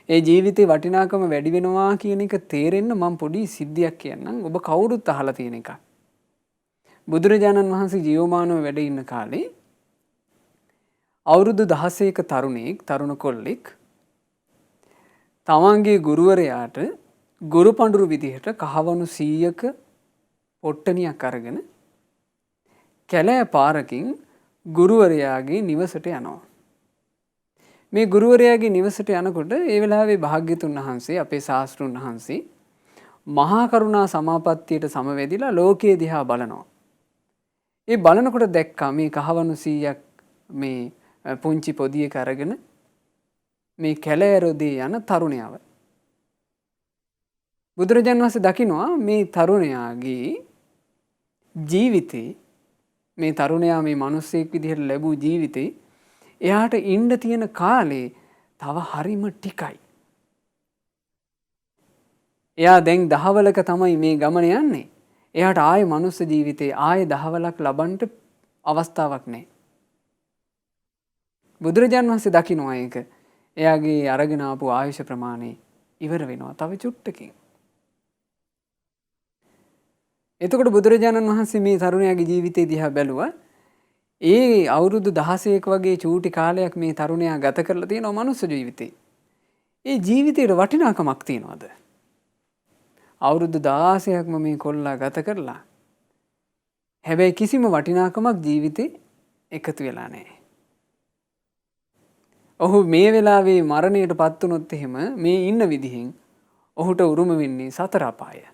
S2: ඒ ජීවිතේ වටිනාකම වැඩි වෙනවා කියන එක තේරෙන්න මම පොඩි සිද්ධියක් කියන්නම්. ඔබ කවුරුත් අහලා තියෙන එකක්. බුදුරජාණන් වහන්සේ ජීවමානව වැඩ ඉන්න කාලේ අවුරුදු 16ක තරුණ කොල්ලෙක් තමන්ගේ ගුරුවරයාට ගුරු පඬුරු විදිහට කහවණු 100ක පොට්ටනියක් අරගෙන කැලෑ පාරකින් ගුරුවරයාගේ නිවසට යනවා. මේ ගුරුවරයාගේ නිවසට යනකොට ඒ වෙලාවේ භාග්‍යතුන් වහන්සේ අපේ ශාස්ත්‍රඥ වහන්සේ මහා කරුණා සමාපත්තියට සමවැදිලා ලෝකයේ දිහා බලනවා. ඒ බලනකොට දැක්කා මේ කහවණු 100ක් මේ පුංචි පොදියක අරගෙන මේ කැලෑරොදී යන තරුණයාව. බුදුරජාණන් වහන්සේ දකිනවා මේ තරුණයාගේ ජීවිතේ, මේ තරුණයා මේ මිනිස්සෙක් විදිහට ලැබූ ජීවිතේ එයාට ඉන්න තියෙන කාලේ තව හරිම ටිකයි. එයා දැන් දහවලක තමයි මේ ගමන යන්නේ. එයාට ආයේ මනුස්ස ජීවිතේ ආයේ දහවලක් ලබන්න අවස්ථාවක් නැහැ. බුදුරජාණන් වහන්සේ දකිනවා ඒක. එයාගේ අරගෙන ආපු ආයුෂ ප්‍රමාණය ඉවර වෙනවා තව චුට්ටකින්. එතකොට බුදුරජාණන් වහන්සේ මේ තරුණයාගේ ජීවිතය දිහා බැලුවා. ඒ අවුරුදු 16ක වගේ චූටි කාලයක් මේ තරුණයා ගත කරලා තියෙනවා මනුස්ස ජීවිතේ. ඒ ජීවිතේට වටිනාකමක් තියනවාද? අවුරුදු 16ක්ම මේ කොල්ලා ගත කරලා හැබැයි කිසිම වටිනාකමක් ජීවිතේ එකතු වෙලා නැහැ. ඔහු මේ වෙලාවේ මරණයට පත් වුණොත් එහෙම මේ ඉන්න විදිහෙන් ඔහුට උරුම වෙන්නේ සතර අපාය.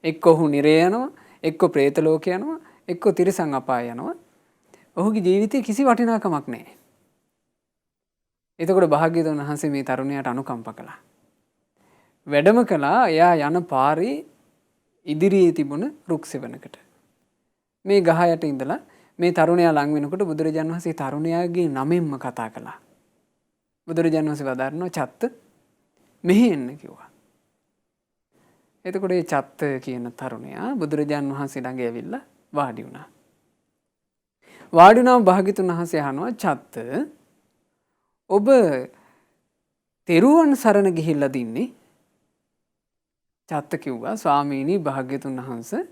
S2: එක්ක ඔහු නිරේ යනවා, එක්ක പ്രേත ලෝක යනවා, එක්ක තිරිසන් අපාය යනවා. ඔහුගේ ජීවිතේ කිසි වටිනාකමක් නැහැ. එතකොට භාග්‍යවතුන් වහන්සේ මේ තරුණයාට අනුකම්ප කළා. වැඩම කළා එයා යන පාරේ ඉදිරියේ තිබුණ රුක් සෙවණකට. මේ ගහ යට ඉඳලා මේ තරුණයා ලං වෙනකොට බුදුරජාණන් වහන්සේ තරුණයාගේ නමෙන්ම කතා කළා. බුදුරජාණන් වහන්සේ වදාරනවා චත්ත මෙහි එන්න කිව්වා. එතකොට මේ චත්ත කියන තරුණයා බුදුරජාණන් වහන්සේ ළඟ ඇවිල්ලා වාඩි වුණා. වාඩි වුණාම භාග්‍යවතුන් වහන්සේ අහනවා චත්ත ඔබ තෙරුවන් සරණ ගිහිල්ලා දින්නේ? චත්ත කිව්වා ස්වාමීනි භාග්‍යවතුන් වහන්සේ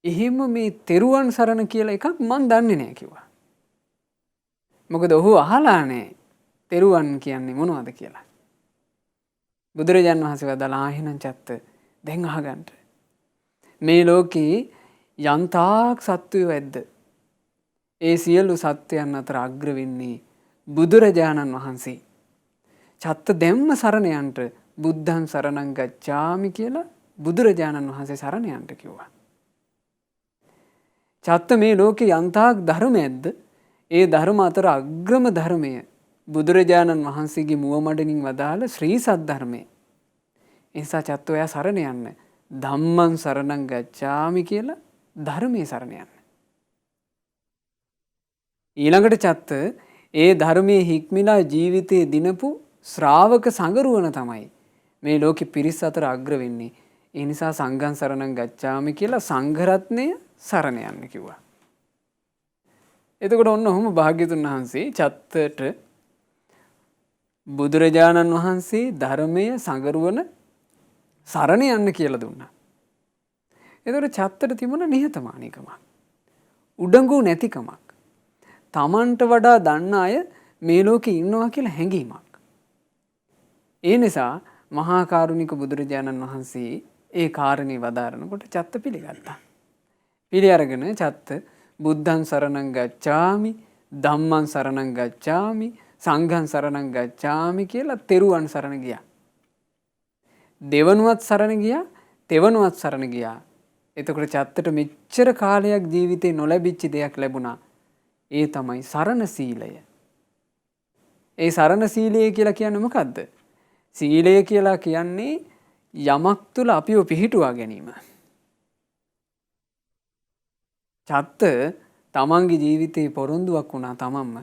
S2: එහෙම මේ තෙරුවන් සරණ කියලා එකක් මන් දන්නේ නැහැ කිව්වා. මොකද ඔහු අහලා නැහැ තෙරුවන් කියන්නේ මොනවද කියලා. බුදුරජාණන් වහන්සේ වදාළා එහෙනම් චත්ත දැන් අහගන්න. මේ ලෝකේ යන්තාක් සත්වයෝ ඇද්ද? ඒ සියලු සත්වයන් අතර අග්‍ර වෙන්නේ බුදුරජාණන් වහන්සේ. චත්ත දැම්ම සරණ යන්ට බුද්ධං සරණං ගච්ඡාමි කියලා බුදුරජාණන් වහන්සේ සරණ යන්ට කිව්වා. චත්ත මේ ලෝකේ යන්තාක් ධර්ම ඇද්ද? ඒ ධර්ම අතර අග්‍රම ධර්මය බුදුරජාණන් වහන්සේගේ මුව මඩලින් වදාළ ශ්‍රී සද්ධර්මය. ඒ නිසා චත්ත ඔයා සරණ යන්න. ධම්මං සරණං ගච්ඡාමි කියලා ධර්මයේ සරණ යන්න. ඊළඟට චත්ත ඒ ධර්මයේ හික්මිලා ජීවිතේ දිනපු ශ්‍රාවක සංගරුවන තමයි මේ ලෝකේ පිරිස් අතර අග්‍ර වෙන්නේ. ඒ නිසා සංඝං සරණං ගච්ඡාමි කියලා සංඝ රත්නය සරණ යන්න කිව්වා. එතකොට ඔන්න ඔහොම භාග්‍යතුන් වහන්සේ චත්තට බුදුරජාණන් වහන්සේ ධර්මයේ සංගරුවන සරණ යන්න කියලා දුන්නා. එතකොට චත්තට තිබුණ නිහතමානීකමක්. උඩඟු නැතිකමක්. තමන්ට වඩා දන්න අය මේ ලෝකේ ඉන්නවා කියලා හැඟීමක්. ඒ නිසා මහා කරුණික බුදුරජාණන් වහන්සේ ඒ කාරණේ වදාරනකොට චත්ත පිළිගත්තා. පිළි අරගෙන චත්ත බුද්ධං සරණං ගච්ඡාමි ධම්මං සරණං ගච්ඡාමි සංඝං සරණං ගච්ඡාමි කියලා තෙරුවන් සරණ ගියා. දෙවනුවත් සරණ ගියා, තෙවනුවත් සරණ ගියා. එතකොට චත්තට මෙච්චර කාලයක් ජීවිතේ නොලැබිච්ච දෙයක් ලැබුණා. ඒ තමයි සරණ සීලය. ඒ සරණ සීලය කියලා කියන්නේ මොකද්ද? සීලය කියලා කියන්නේ යමක් තුල අපිව පිහිටුවා ගැනීම. චත්ත තමන්ගේ ජීවිතේ පොරොන්දුවක් වුණා තමන්ම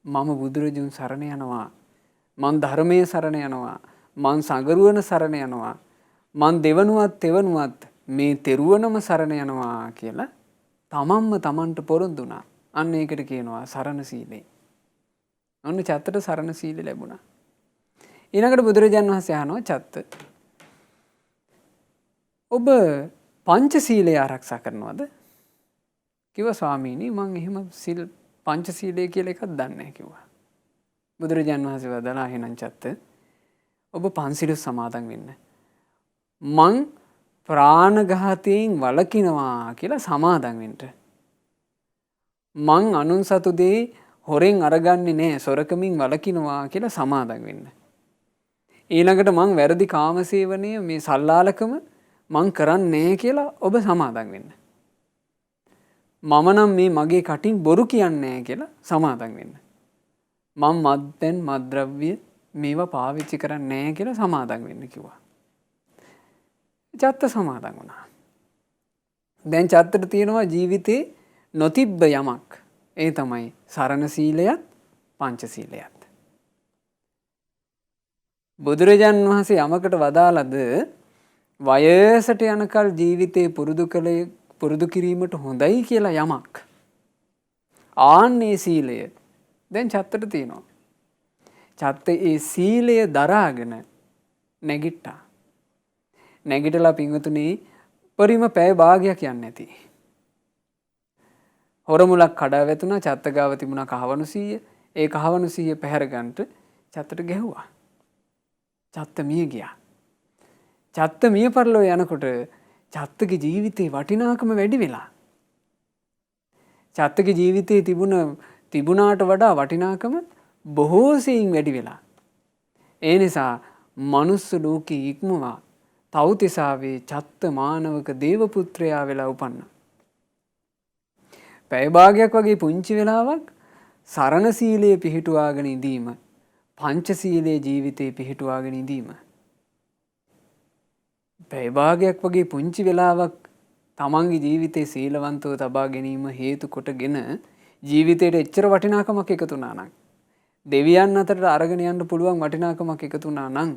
S2: මම බුදුරජුන් සරණ යනවා, මං ධර්මයේ සරණ යනවා, මං සංගරුවන සරණ යනවා, මං දෙවනුවත් තෙවනුවත් මේ තෙරුවනම සරණ යනවා කියලා තමන්ම තමන්ට පොරොන්දු වුණා. අන්න ඒකට කියනවා සරණ සීලය. ඔන්න චත්තට සරණ සීලය ලැබුණා. ඊළඟට බුදුරජාණන් වහන්සේ අහනවා චත්ත ඔබ පංච සීලය ආරක්ෂා කරනවද? කිව්වා ස්වාමීනි මං එහෙම සීල් පංච සීලය කියලා එකක් දන්නේ නැහැ කිව්වා. බුදුරජාණන් වහන්සේ වදාළා එහෙනම් චත්ත ඔබ පන්සිල් සමාදන් වෙන්න. මං ප්‍රාණඝාතයෙන් වළකිනවා කියලා සමාදන් වෙන්න. මං අනුන් සතු දේ හොරෙන් අරගන්නේ නැහැ, සොරකමින් වළකිනවා කියලා සමාදන් වෙන්න. ඊළඟට මං වැරදි කාමසේවනය මේ සල්ලාලකම මං කරන්නේ නැහැ කියලා ඔබ සමාදන් වෙන්න. මම නම් මේ මගේ කටින් බොරු කියන්නේ නැහැ කියලා සමාදන් වෙන්න. මම මත්පැන් මත්ද්‍රව්‍ය මේවා පාවිච්චි කරන්නේ නැහැ කියලා සමාදන් වෙන්න කිව්වා. චත්ත සමාදන් වුණා. දැන් චත්තට තියෙනවා ජීවිතේ නොතිබ්බ යමක්. ඒ තමයි සරණ සීලයත් පංචශීලයත්. බුදුරජාන් වහන්සේ යමකට වදාළද වයසට යනකල් ජීවිතේ පුරුදු කිරීමට හොඳයි කියලා යමක්. ආන්නේ සීලය දැන් චත්තට තියෙනවා. චත්ත ඒ සීලය දරාගෙන නැගිට්ටා. නැගිටලා පින්වතුනි පරිම පැය භාගයක් යන්නේ නැති. හොරමුලක් කඩා වැතුණා. චත්ත ගාව තිබුණා කහවණු 100. ඒ කහවණු 100 පැහැර ගන්නට චත්තට ගැහුවා. චත්ත මිය ගියා. චත්ත මිය පරලෝ යනකොට චත්තගේ ජීවිතේ වටිනාකම වැඩි වෙලා. චත්තගේ ජීවිතේ තිබුණාට වඩා වටිනාකම බොහෝ සෙයින් වැඩි වෙලා. ඒ නිසා මනුස්ස ලෝකේ ඉක්මවා තව්තිසාවේ චත්ත මානවක දේව පුත්‍රයා වෙලා උපන්නා. පැය භාගයක් වගේ පුංචි වෙලාවක් සරණ සීලයේ පිහිටුවාගෙන ඉඳීම, පංචශීලයේ ජීවිතේ පිහිටුවාගෙන ඉඳීම. පැය භාගයක් වගේ පුංචි වෙලාවක් තමන්ගේ ජීවිතේ සීලවන්තව තබා ගැනීම හේතු කොටගෙන ජීවිතේට එච්චර වටිනාකමක් එකතු වුණා නම්, දෙවියන් අතරට අරගෙන යන්න පුළුවන් වටිනාකමක් එකතු වුණා නම්,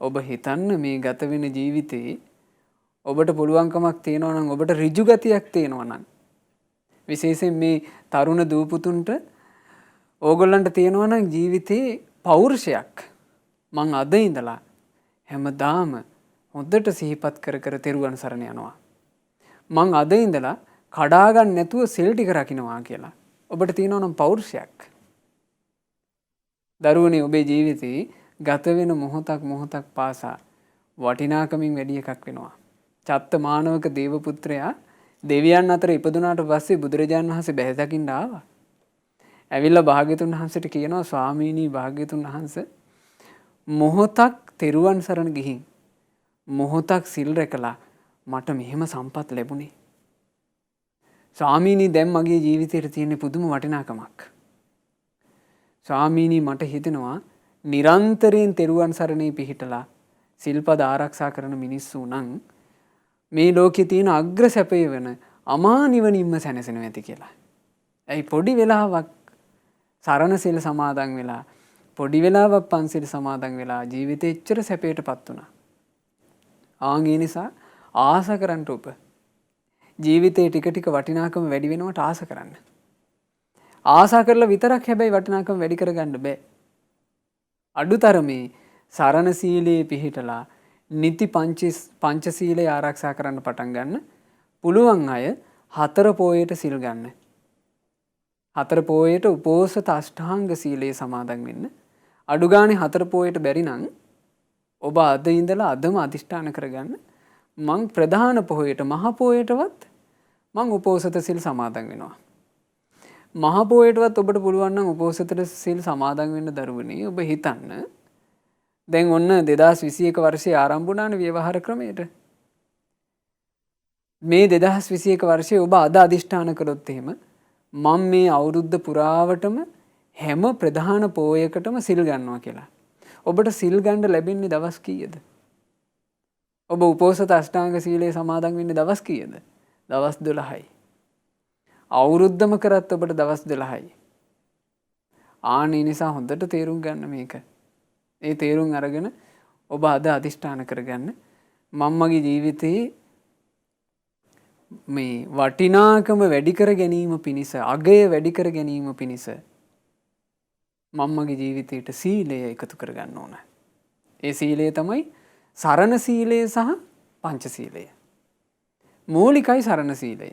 S2: ඔබ හිතන්න මේ ගත වෙන ජීවිතේ ඔබට පුළුවන්කමක් තියෙනවා නම්, ඔබට ඍජු ගතියක් තියෙනවා නම්, විශේෂයෙන් මේ තරුණ දූපුතුන්ට ඕගොල්ලන්ට තියෙනවා නම් ජීවිතේ පෞරුෂයක්, මං අද ඉඳලා හැමදාම හොඳට සිහිපත් කර කර තෙරුවන් සරණ යනවා, මං අද ඉඳලා කඩා ගන්න නැතුව සෙල් ටික රකින්නවා කියලා ඔබට තියෙනවා නම් පෞරුෂයක්. දරුවනේ ඔබේ ජීවිතේ ගත වෙන මොහොතක් පාසා වටිනාකමින් වැඩි එකක් වෙනවා. චත්ත මානවක දේව පුත්‍රයා දෙවියන් අතර ඉපදුනාට පස්සේ බුදුරජාණන් වහන්සේ බැහැ දකින්න ආවා. ඇවිල්ලා භාග්‍යතුන් වහන්සේට කියනවා, ස්වාමීනි භාග්‍යතුන් වහන්සේ, මොහොතක් තෙරුවන් සරණ ගිහින් මොහොතක් සිල් රැකලා මට මෙහෙම සම්පත් ලැබුණේ. ස්වාමීනි දැන් මගේ ජීවිතේට තියෙන පුදුම වටිනාකමක්. ස්වාමීනි මට හිතෙනවා නිරන්තරයෙන් තෙරුවන් සරණේ පිහිටලා සිල්පද ආරක්ෂා කරන මිනිස්සු නම් මේ ලෝකේ තියෙන අග්‍ර සැපය වෙන අමා නිවනින්ම සැනසෙනවා ඇති කියලා. ඇයි පොඩි වෙලාවක් සරණ සිල් සමාදන් වෙලා, පොඩි වෙලාවක් පන්සිල් සමාදන් වෙලා ජීවිතේ එච්චර සැපයටපත් වුණා. ඒ නිසා ආස කරන්න ඔබ ජීවිතේ ටික ටික වටිනාකම වැඩි වෙනවට ආස කරන්න. ආසා කරලා විතරක් හැබැයි වටිනාකම වැඩි කරගන්න බෑ. අඩුතරමේ සරණ සීලයේ පිහිටලා නිති පංචශීලය ආරක්ෂා කරන්න පටන් ගන්න පුළුවන් අය 4 පොයට සිල් ගන්න. 4 පොයට උපෝසත අෂ්ටාංග සීලයේ සමාදන් වෙන්න. අඩු ගානේ 4 පොයට බැරි නම් ඔබ අද ඉඳලා අදම අදිෂ්ඨාන කරගන්න, මං ප්‍රධාන පොහොයට මහ පොයටවත් මං උපෝසත සිල් සමාදන් වෙනවා. මහ පොයටවත් ඔබට පුළුවන් නම් උපෝසත සිල් සමාදන් වෙන්න දරුවනේ. ඔබ හිතන්න දැන් ඔන්න 2021 වර්ෂයේ ආරම්භ වුණානේ ව්‍යවහාර ක්‍රමයට. මේ 2021 වර්ෂයේ ඔබ අද අදිෂ්ඨාන කළොත් එහෙම මම මේ අවුරුද්ද පුරාවටම හැම ප්‍රධාන පෝයකටම සිල් ගන්නවා කියලා. ඔබට සිල් ගන්න ලැබෙන්නේ දවස් කීයද? ඔබ උපෝසත අෂ්ටාංග සීලයේ සමාදන් වෙන්නේ දවස් කීයද? දවස් 12යි. අවුරුද්දම කරත් ඔබට දවස් 12යි. ඒ නිසා හොඳට තේරුම් ගන්න මේක. ඒ තේරුම් අරගෙන ඔබ අද අදිෂ්ඨාන කරගන්න, මම මගේ ජීවිතේ මේ වටිනාකම වැඩි කර ගැනීම පිණිස, අගය වැඩි කර ගැනීම පිණිස මම මගේ ජීවිතයට සීලය එකතු කරගන්න ඕන. ඒ සීලය තමයි සරණ සීලය සහ පංචශීලය. මූලිකයි සරණ සීලය.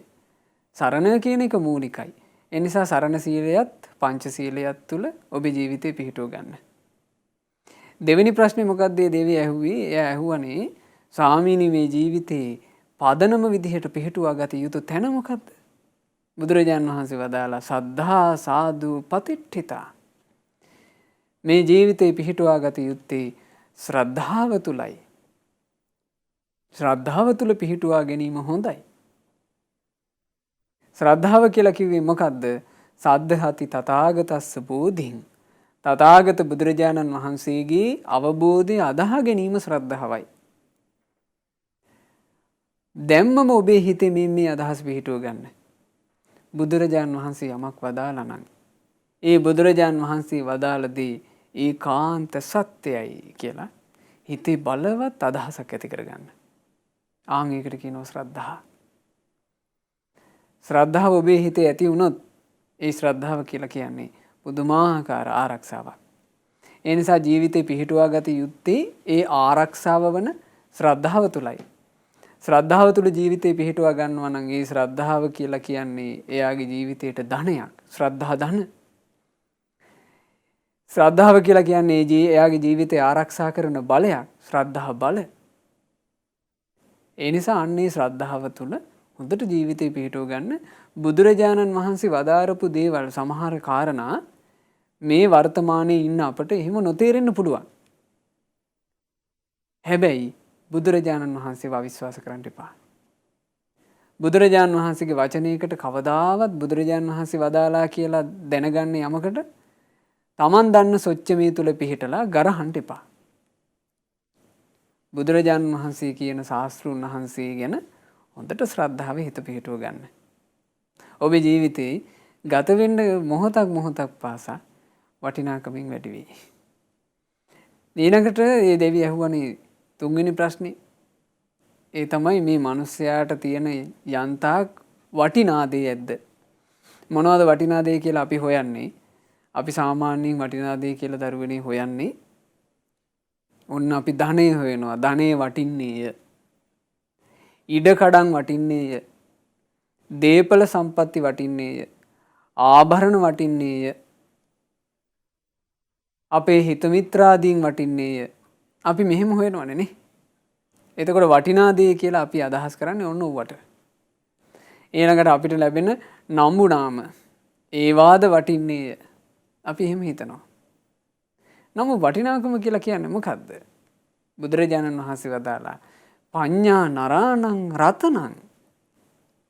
S2: සරණ කියන එක මූලිකයි. ඒ නිසා සරණ සීලයත් පංචශීලයත් තුල ඔබේ ජීවිතේ පිහිටව ගන්න. දෙවෙනි ප්‍රශ්නේ මොකක්ද දෙවිය ඇහුවේ? එයා ඇහුවනේ, ස්වාමීනි මේ ජීවිතේ පදනම විදිහට පිහිටුවා ගත යුතු තැන මොකද්ද? බුදුරජාණන් වහන්සේ වදාලා සද්ධා සාදු පතිට්ඨිතා. මේ ජීවිතේ පිහිටුවා ගත යුත්තේ ශ්‍රද්ධාව තුලයි. ශ්‍රද්ධාව තුල පිහිටුවා ගැනීම හොඳයි. ශ්‍රද්ධාව කියලා කිව්වේ මොකද්ද? සද්ධාති තථාගතස්ස බෝධින්. තථාගත බුදුරජාණන් වහන්සේගේ අවබෝධය අදාහ ගැනීම ශ්‍රද්ධාවයි. දැම්මම ඔබේ හිතේ මේ අදහස් පිහිටුව ගන්න. බුදුරජාණන් වහන්සේ යමක් වදාලා නම් ඒ බුදුරජාණන් වහන්සේ වදාළ දේ ඒකාන්ත සත්‍යයි කියලා හිතේ බලවත් අදහසක් ඇති කරගන්න. ආන් ඒකට කියනවා ශ්‍රද්ධාව. ශ්‍රද්ධාව ඔබේ හිතේ ඇති වුණොත් ඒ ශ්‍රද්ධාව කියලා කියන්නේ පුදුමාකාර ආරක්ෂාවක්. ඒ නිසා ජීවිතේ පිහිටුවා ගත යුත්තේ ඒ ආරක්ෂාව වන ශ්‍රද්ධාව තුලයි. ශ්‍රද්ධාව තුල ජීවිතේ පිහිටුවා ගන්නවා නම් ඒ ශ්‍රද්ධාව කියලා කියන්නේ එයාගේ ජීවිතේට ධනයක්. ශ්‍රද්ධා ධන. ශ්‍රද්ධාව කියලා කියන්නේ එයාගේ ජීවිතය ආරක්ෂා කරන බලයක්. ශ්‍රද්ධා බල. ඒ නිසා අන්නේ ශ්‍රද්ධාව තුල හොඳට ජීවිතේ පිහිටව ගන්න. බුදුරජාණන් වහන්සේ වදාරපු දේවල් සමහර කාරණා මේ වර්තමානයේ ඉන්න අපට එහෙම නොතේරෙන්න පුළුවන්. හැබැයි බුදුරජාණන් වහන්සේව අවිශ්වාස කරන්න එපා. බුදුරජාණන් වහන්සේගේ වචනයකට කවදාවත් බුදුරජාණන් වහන්සේ වදාලා කියලා දැනගන්න යමකට තමන් දන්න සොච්චමේ තුල පිහිටලා ගරහන්න එපා. බුදුරජාණන් වහන්සේ කියන ශාස්ත්‍රූන් වහන්සේ ගැන හොඳට ශ්‍රද්ධාවේ හිත පිහිටුව ගන්න. ඔබේ ජීවිතේ ගත වෙන්න මොහොතක් පාසා වටිනාකමින් වැඩි වෙයි. ඊළඟට මේ දෙවි ඇහුවනේ තුන්වෙනි ප්‍රශ්නේ. ඒ තමයි මේ මිනිස්යාට තියෙන යන්තාක් වටිනා දේ ඇද්ද? මොනවද වටිනා දේ කියලා අපි හොයන්නේ? අපි සාමාන්‍යයෙන් වටිනා දේ කියලා දරුවනේ හොයන්නේ. ඔන්න අපි ධනෙ හොයනවා. ධනෙ වටින්නේය. ඉඩකඩම් වටින්නේය. දේපල සම්පatti වටින්නේය. ආභරණ වටින්නේය. අපේ හිත මිත්‍රාදීන් වටින්නේය. අපි මෙහෙම හොයනවනේ නේ. එතකොට වටිනා දේ කියලා අපි අදහස් කරන්නේ ඔන්න ඔවට. ඊළඟට අපිට ලැබෙන නම්බුනාම ඒවාද වටින්නේය. අපි එහෙම හිතනවා. නමුත් වටිනාකම කියලා කියන්නේ මොකද්ද? බුදුරජාණන් වහන්සේ වදාලා පඤ්ඤා නරාණං රතනං.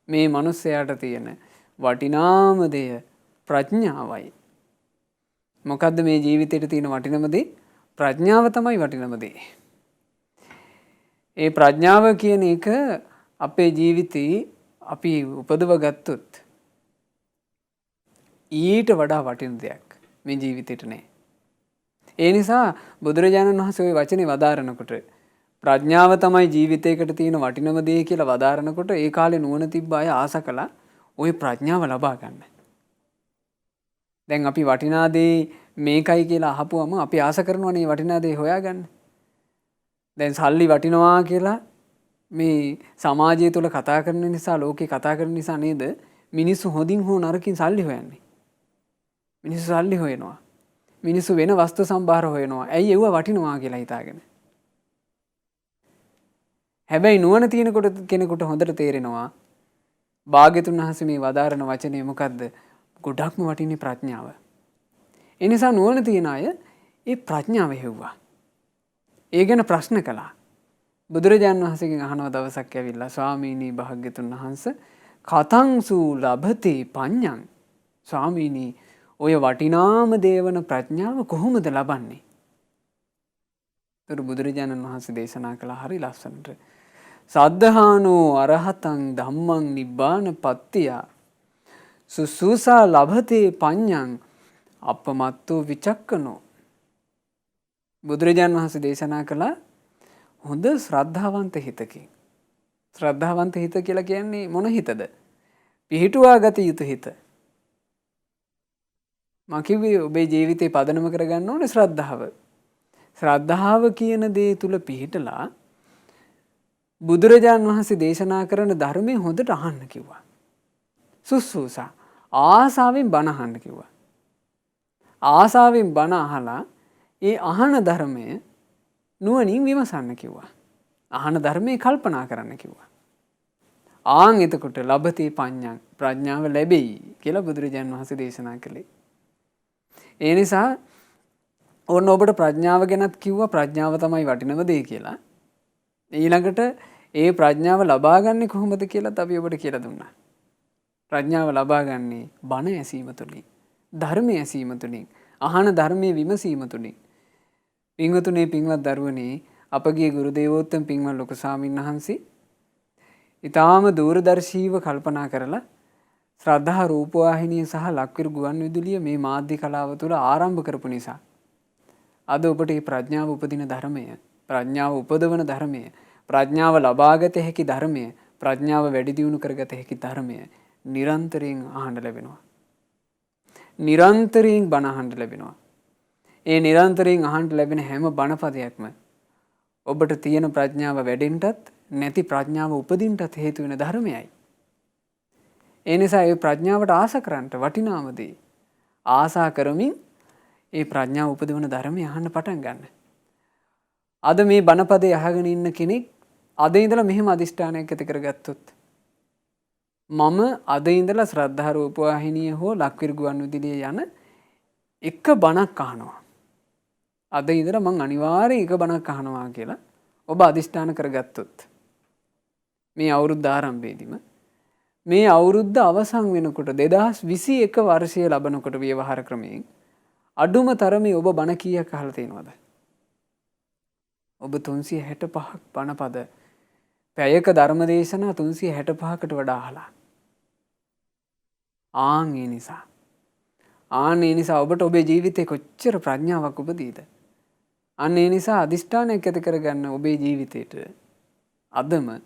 S2: මේ මිනිස්යාට තියෙන වටිනාම දෙය ප්‍රඥාවයි. මොකද්ද මේ ජීවිතේට තියෙන වටිනම දේ? ප්‍රඥාව තමයි වටිනම දේ. ඒ ප්‍රඥාව කියන එක අපේ ජීවිතේ අපි උපදව ගත්තොත් ඊට වඩා වටින දෙයක් මේ ජීවිතේට නෑ. ඒ නිසා බුදුරජාණන් වහන්සේ ওই වචනේ වදාරනකොට ප්‍රඥාව තමයි ජීවිතයකට තියෙන වටිනම දේ කියලා වදාරනකොට ඒ කාලේ නුවණ තිබ්බ අය ආස කළා ওই ප්‍රඥාව ලබා ගන්න. දැන් අපි වටිනා දේ මේකයි කියලා අහපුවම අපි ආස කරනවනේ වටිනා දේ හොයාගන්න. දැන් සල්ලි වටිනවා කියලා මේ සමාජය තුළ කතා කරන නිසා ලෝකේ කතා කරන නිසා නේද මිනිස්සු හොඳින් හෝ නරකින් සල්ලි හොයන්නේ. මිනිස්සු සල්ලි හොයනවා. මිනිස්සු වෙන වස්තු සම්භාර හොයනවා. ඇයි ඒව වටිනවා කියලා හිතාගෙන. හැබැයි නුවණ තියෙනකොට කෙනෙකුට හොඳට තේරෙනවා භාග්‍යතුන් වහන්සේ මේ වදාරන වචනේ මොකද්ද? ගොඩක්ම වටින්නේ ප්‍රඥාව. ඒ නිසා නුවණ තියන අය ඒ ප්‍රඥාව හෙව්වා. ඒ ගැන ප්‍රශ්න කළා. බුදුරජාණන් වහන්සේගෙන් අහනවා දවසක් ඇවිල්ලා ස්වාමීනි භාග්‍යතුන් වහන්සේ කතංසු ලබති පඤ්ඤං. ස්වාමීනි ඔය වටිනාම දේවන ප්‍රඥාව කොහොමද ලබන්නේ? ඒතර බුදුරජාණන් වහන්සේ දේශනා කළා හරි ලස්සනට. සද්ධානෝ අරහතං ධම්මං නිබ්බාන පත්තිය සුසුසා ලබතේ පඤ්ඤං අපමත්තෝ විචක්කනෝ. බුදුරජාණන් වහන්සේ දේශනා කළා හොඳ ශ්‍රද්ධාවන්ත හිතකින්. ශ්‍රද්ධාවන්ත හිත කියලා කියන්නේ මොන හිතද? පිහිටුවා ගත යුතු හිත. මම කිව්වේ ඔබේ ජීවිතේ පදනම කරගන්න ඕනේ ශ්‍රද්ධාව. ශ්‍රද්ධාව කියන දේ තුල පිහිටලා බුදුරජාණන් වහන්සේ දේශනා කරන ධර්මයේ හොඳට අහන්න කිව්වා. සුසුසා ආසාවෙන් බණ අහන්න කිව්වා. ආසාවෙන් බණ අහලා ඒ අහන ධර්මය නුවණින් විමසන්න කිව්වා. අහන ධර්මයේ කල්පනා කරන්න කිව්වා. ආන් එතකොට ලබති පඤ්ඤං ප්‍රඥාව ලැබෙයි කියලා බුදුරජාණන් වහන්සේ දේශනා කළේ. ඒ නිසා ඕන ඔබට ප්‍රඥාව ගැනත් කිව්වා ප්‍රඥාව තමයි වටිනම දේ කියලා. ඊළඟට ඒ ප්‍රඥාව ලබා ගන්නේ කොහොමද කියලාත් අපි ඔබට කියලා දුන්නා. ප්‍රඥාව ලබා ගන්නේ බණ ඇසීම තුළින්. ධර්මය ඇසීම තුළින්. අහන ධර්මයේ විමසීම තුළින්. පින්වතුනේ පින්වත් දරුවනේ අපගේ ගුරු දේවෝත්තම පින්වත් ලොකු ස්වාමීන් වහන්සේ ඊටාම දූරදර්ශීව කල්පනා කරලා ශ්‍රද්ධා රූපවාහිනිය සහ ලක්විරු ගුවන් විදුලිය මේ මාධ්‍ය කලාව තුළ ආරම්භ කරපු නිසා අද ඔබට මේ ප්‍රඥාව උපදින ධර්මය, ප්‍රඥාව උපදවන ධර්මය, ප්‍රඥාව ලබාගත හැකි ධර්මය, ප්‍රඥාව වැඩි දියුණු කරගත හැකි ධර්මය නිරන්තරයෙන් අහන්න ලැබෙනවා. නිරන්තරයෙන් බණ අහන්න ලැබෙනවා. ඒ නිරන්තරයෙන් අහන්න ලැබෙන හැම බණපදයක්ම ඔබට තියෙන ප්‍රඥාව වැඩෙන්නටත් නැති ප්‍රඥාව උපදින්නටත් හේතු වෙන ධර්මයයි. ඒ නිසා ඒ ප්‍රඥාවට ආස කරන්නට වටිනාම දේ ආසා කරමින් ඒ ප්‍රඥාව උපදවන ධර්මය අහන්න පටන් ගන්න. අද මේ බණපදේ අහගෙන ඉන්න කෙනෙක් අද ඉඳලා මෙහෙම අදිෂ්ඨානයක් ඇති කරගත්තොත් මම අද ඉඳලා ශ්‍රද්ධා රූපවාහිනිය හෝ ලක්විරු ගුවන් විදුලිය යන එක බණක් අහනවා. අද ඉඳලා මං අනිවාර්යයෙන් එක බණක් අහනවා කියලා ඔබ අදිෂ්ඨාන කරගත්තොත් මේ අවුරුද්ද ආරම්භයේදීම මේ අවුරුද්ද අවසන් වෙනකොට 2021 වර්ෂය ලබනකොට ව්‍යවහාර ක්‍රමයෙන් අඩුම තරමේ ඔබ බණ කීයක් අහලා තියෙනවද? ඔබ 365ක් බණපද පැයක ධර්මදේශනා 365කට වඩා අහලා. ඒ නිසා ඔබට ඔබේ ජීවිතේ කොච්චර ප්‍රඥාවක් උපදීද? ඒ නිසා අදිෂ්ඨානයක් ඇති කරගන්න ඔබේ ජීවිතේට අදම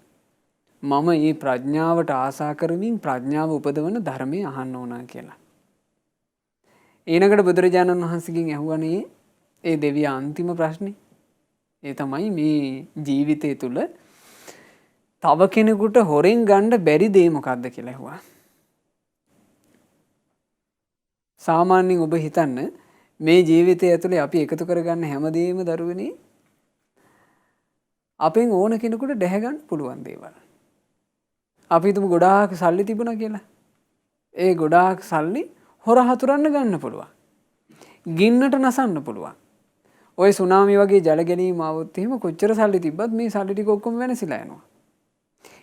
S2: මම මේ ප්‍රඥාවට ආසා කරමින් ප්‍රඥාව උපදවන ධර්මය අහන්න ඕන කියලා. ඊනකට බුදුරජාණන් වහන්සේගෙන් ඇහුවනේ ඒ දෙවියා අන්තිම ප්‍රශ්නේ. ඒ තමයි මේ ජීවිතය තුළ තව කෙනෙකුට හොරෙන් ගන්න බැරි දේ මොකක්ද කියලා ඇහුවා. සාමාන්‍යයෙන් ඔබ හිතන්න මේ ජීවිතය ඇතුලේ අපි එකතු කරගන්න හැමදේම දරුවනේ අපෙන් ඕන කෙනෙකුට දැහැ ගන්න පුළුවන් දේවල්. අපි හිතමු ගොඩාක් සල්ලි තිබුණා කියලා. ඒ ගොඩාක් සල්ලි හොර හතුරන්න ගන්න පුළුවන්. ගින්නට නසන්න පුළුවන්. ඔය සුනාමි වගේ ජල ගැනීම ආවොත් එහෙම කොච්චර සල්ලි තිබ්බත් මේ සල්ලි ටික ඔක්කොම වෙනසිලා යනවා.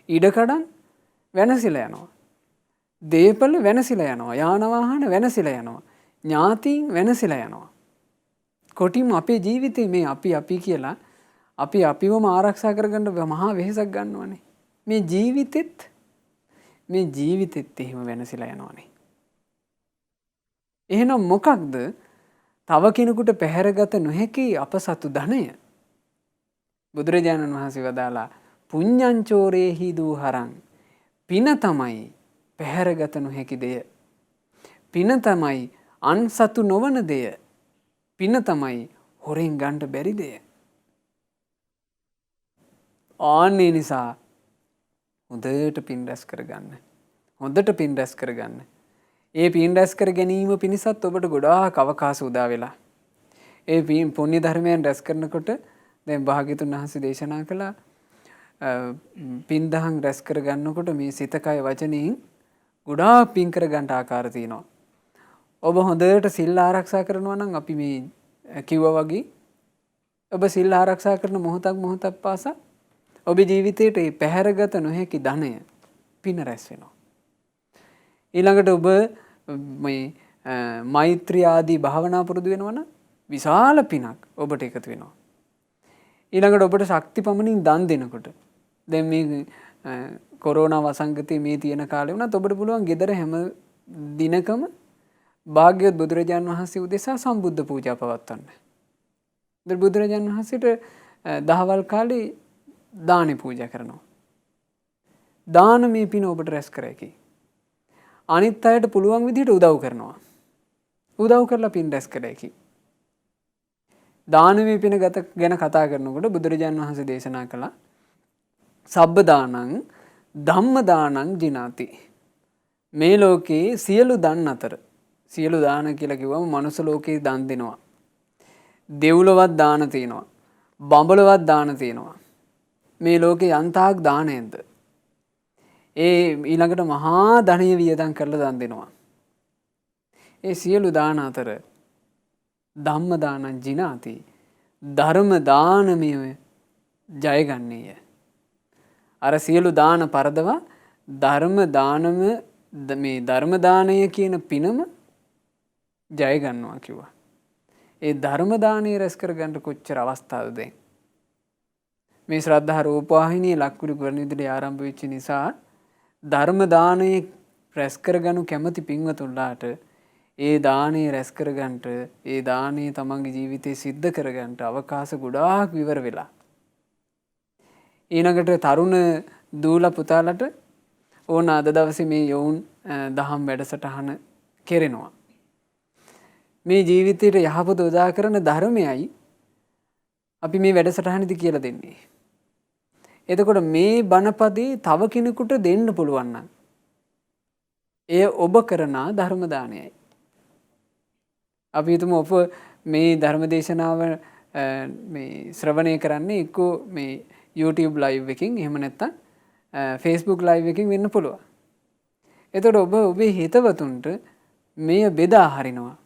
S2: ඉඩකඩම් වෙනසිලා යනවා. දේපල වෙනසිලා යනවා. යාන වාහන වෙනසිලා යනවා. ඥාතීන් වෙනසිලා යනවා. කොටිම අපේ ජීවිතේ මේ අපි කියලා අපි අපිවම ආරක්ෂා කරගන්න මහා වෙහෙසක් ගන්නවනේ. මේ ජීවිතෙත් එහෙම වෙනසිලා යනවනේ. එහෙනම් මොකක්ද තව කෙනෙකුට පැහැරගත නොහැකි අපසතු ධනය? බුදුරජාණන් වහන්සේ වදාලා පුඤ්ඤංචෝරේහි දූහරං. පින තමයි පැහැරගත නොහැකි දෙය. පින තමයි අන්සතු නොවන දෙය. පින තමයි හොරෙන් ගන්න බැරි දෙය. ආන්නේ නිසා හොඳට පින් රැස් කරගන්න. ඒ පින් රැස් කර ගැනීම පිණිසත් ඔබට ගොඩාක් අවකාශ උදා වෙලා. ඒ පුණ්‍ය ධර්මයන් රැස් කරනකොට දැන් භාග්‍යතුන් වහන්සේ දේශනා කළා පින් දහම් රැස් කර ගන්නකොට මේ සිත කය වචනයෙන් ගොඩාක් පින් කර ගන්න ආකාර තියෙනවා. ඔබ හොඳට සිල් ආරක්ෂා කරනවා නම් අපි මේ කිව්වා වගේ ඔබ සිල් ආරක්ෂා කරන මොහොතක් පාසා ඔබේ ජීවිතයට මේ පැහැරගත නොහැකි ධනය පින රැස් වෙනවා. ඊළඟට ඔබ මේ මෛත්‍රී ආදී භාවනා පුරුදු වෙනවා නම් විශාල පිනක් ඔබට එකතු වෙනවා. ඊළඟට ඔබට ශක්ති පමණින් දන් දෙනකොට දැන් මේ කොරෝනා වසංගතයේ මේ තියෙන කාලේ වුණත් ඔබට පුළුවන් ගෙදර හැම දිනකම භාග්‍යවත් බුදුරජාණන් වහන්සේ උදෙසා සම්බුද්ධ පූජා පවත්වන්න. බුදුරජාණන් වහන්සේට දහවල් කාලේ දානේ පූජා කරනවා. දානමය පින ඔබට රැස් කර හැකියි. අනිත් අයට පුළුවන් විදිහට උදව් කරනවා. උදව් කරලා පින් රැස් කර හැකියි. දානමය පින ගැන කතා කරනකොට බුදුරජාණන් වහන්සේ දේශනා කළා සබ්බ දානං ධම්ම දානං ජිනාති. මේ ලෝකේ සියලු දන් අතර සියලු දාන කියලා කිව්වම මනුස්ස ලෝකේ දන් දෙනවා. දෙව්ලොවත් දාන තියෙනවා. බඹලොවත් දාන තියෙනවා. මේ ලෝකේ යන්තාක් දානයක්ද? ඒ ඊළඟට මහා ධනය වියදම් කරලා දන් දෙනවා. ඒ සියලු දාන අතර ධම්ම දානං ජිනාති. ධර්ම දානමය ජයගන්නේය. අර සියලු දාන පරදවා ධර්ම දානම මේ ධර්ම දානය කියන පිනම ජය ගන්නවා කිව්වා. ඒ ධර්ම දානය රැස් කරගන්න කොච්චර අවස්ථාවද දැන්. මේ ශ්‍රද්ධා රූපවාහිනියේ ලක්කුරු ගුවන්විදුලිය ආරම්භ වෙච්ච නිසා ධර්ම දානය රැස් කරගනු කැමති පින්වතුන්ලාට ඒ දානේ රැස් කරගන්නට ඒ දානේ තමන්ගේ ජීවිතේ සිද්ධ කරගන්නට අවකාශ ගොඩාක් විවර වෙලා. ඊළඟට තරුණ දූල පුතාලට ඕන අද දවසේ මේ යොවුන් දහම් වැඩසටහන කෙරෙනවා. මේ ජීවිතයට යහපත උදා කරන ධර්මයයි අපි මේ වැඩසටහනදී කියලා දෙන්නේ. එතකොට මේ බණපදේ තව කෙනෙකුට දෙන්න පුළුවන් නම් එය ඔබ කරන ධර්ම දානයයි. අපි හිතමු ඔබ මේ ධර්ම දේශනාව මේ ශ්‍රවණය කරන්නේ එක්කෝ මේ YouTube live එකකින් එහෙම නැත්නම් Facebook live එකකින් වෙන්න පුළුවන්. එතකොට ඔබ ඔබේ හිතවතුන්ට මේ බෙදා හරිනවා.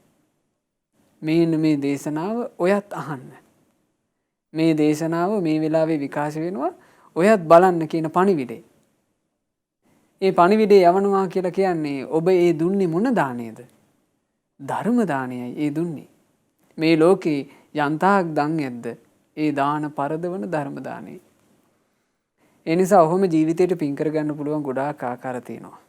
S2: මේ දේශනාව ඔයත් අහන්න. මේ දේශනාව මේ වෙලාවේ විකාශ වෙනවා ඔයත් බලන්න කියන පණිවිඩේ. ඒ පණිවිඩේ යවනවා කියලා කියන්නේ ඔබ ඒ දුන්නේ මොන දාණයද? ධර්ම දානයයි ඒ දුන්නේ. මේ ලෝකේ යන්තාක් දන් ඇද්ද ඒ දාන පරදවන ධර්ම දානයි. ඒ නිසා ඔහොම ජීවිතේට පින් කරගන්න පුළුවන් ගොඩාක් ආකාර තියෙනවා.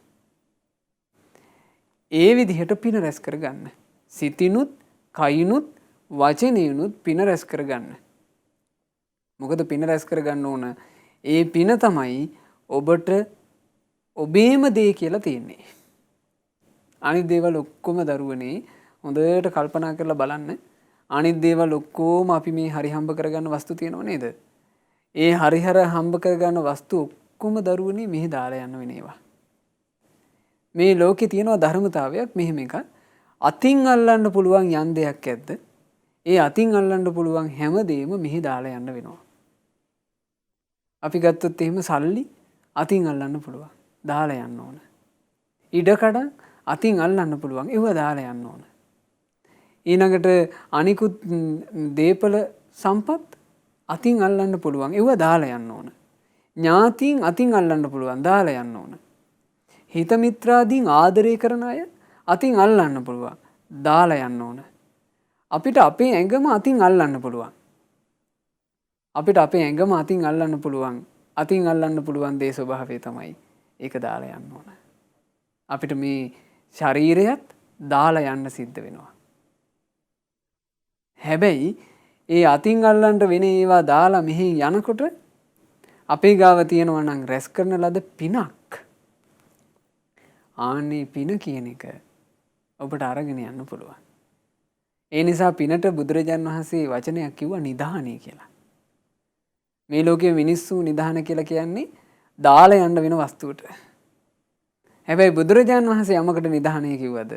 S2: ඒ විදිහට පින රැස් කරගන්න. සිතිනුත්, කයිනුත්, වචනේනුත් පින රැස් කරගන්න. මොකද පින රැස් කරගන්න ඕන ඒ පින තමයි ඔබට ඔබේම දේ කියලා තියෙන්නේ. අනිත් දේවල් ඔක්කොම දරුවනේ හොඳට කල්පනා කරලා බලන්න. අනිත් දේවල් ඔක්කොම අපි මේ හරි හම්බ කරගන්න වස්තු තියෙනව නේද? ඒ හරිහර හම්බ කරගන්න වස්තු ඔක්කොම දරුවනේ මෙහි දාලා යන්න වෙන ඒවා. මේ ලෝකේ තියෙන ධර්මතාවයක් මෙහෙම එකක්. අතින් අල්ලන්න පුළුවන් යම් දෙයක් ඇද්ද? ඒ අතින් අල්ලන්න පුළුවන් හැමදේම මෙහි දාලා යන්න වෙනවා. අපි ගත්තොත් එහෙම සල්ලි අතින් අල්ලන්න පුළුවන්. දාලා යන්න ඕන. ඉඩකඩ අතින් අල්ලන්න පුළුවන්. ඒව දාලා යන්න ඕන. ඊළඟට අනිකුත් දීපල සම්පත් අතින් අල්ලන්න පුළුවන්. ඒව දාලා යන්න ඕන. ඥාතීන් අතින් අල්ලන්න පුළුවන්. දාලා යන්න ඕන. හිත මිත්‍රාදීන් ආදරය කරන අය අතින් අල්ලන්න පුළුවන්. දාලා යන්න ඕන. අපිට අපේ ඇඟම අතින් අල්ලන්න පුළුවන්. අපිට අපේ ඇඟම අතින් අල්ලන්න පුළුවන්. අතින් අල්ලන්න පුළුවන් දේ ස්වභාවය තමයි ඒක දාලා යන්න ඕන. අපිට මේ ශරීරයත් දාලා යන්න සිද්ධ වෙනවා. හැබැයි ඒ අතින් අල්ලන්න වෙන ඒවා දාලා මෙහි යනකොට අපේ ගාව තියෙනවා නම් රැස් කරන ලද පිනක්. ආන්නේ පින කියන එක ඔබට අරගෙන යන්න පුළුවන්. ඒ නිසා පිනට බුදුරජාන් වහන්සේ වචනයක් කිව්වා නිධානය කියලා. මේ ලෝකයේ මිනිස්සු නිධාන කියලා කියන්නේ දාලා යන්න වෙන වස්තුවට. හැබැයි බුදුරජාන් වහන්සේ යමකට නිධානය කිව්වද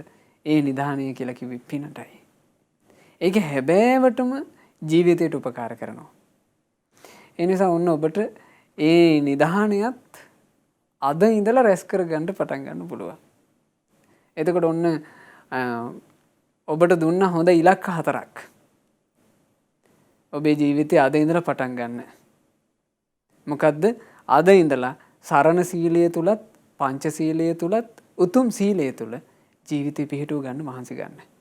S2: ඒ නිධානය කියලා කිව්වේ පිනටයි. ඒක හැබෑවටම ජීවිතයට උපකාර කරනවා. ඒ නිසා ඔන්න ඔබට ඒ නිධානයත් අද ඉඳලා රැස් කරගන්න පටන් ගන්න පුළුවන්. එතකොට ඔන්න ඔබට දුන්න හොඳ ඉලක්ක 4ක්. ඔබේ ජීවිතේ අද ඉඳලා පටන් ගන්න. මොකද්ද? අද ඉඳලා සරණ සීලය තුලත්, පංච සීලය තුලත්, උතුම් සීලය තුල ජීවිතේ පිහිටුව ගන්න මහන්සි ගන්න.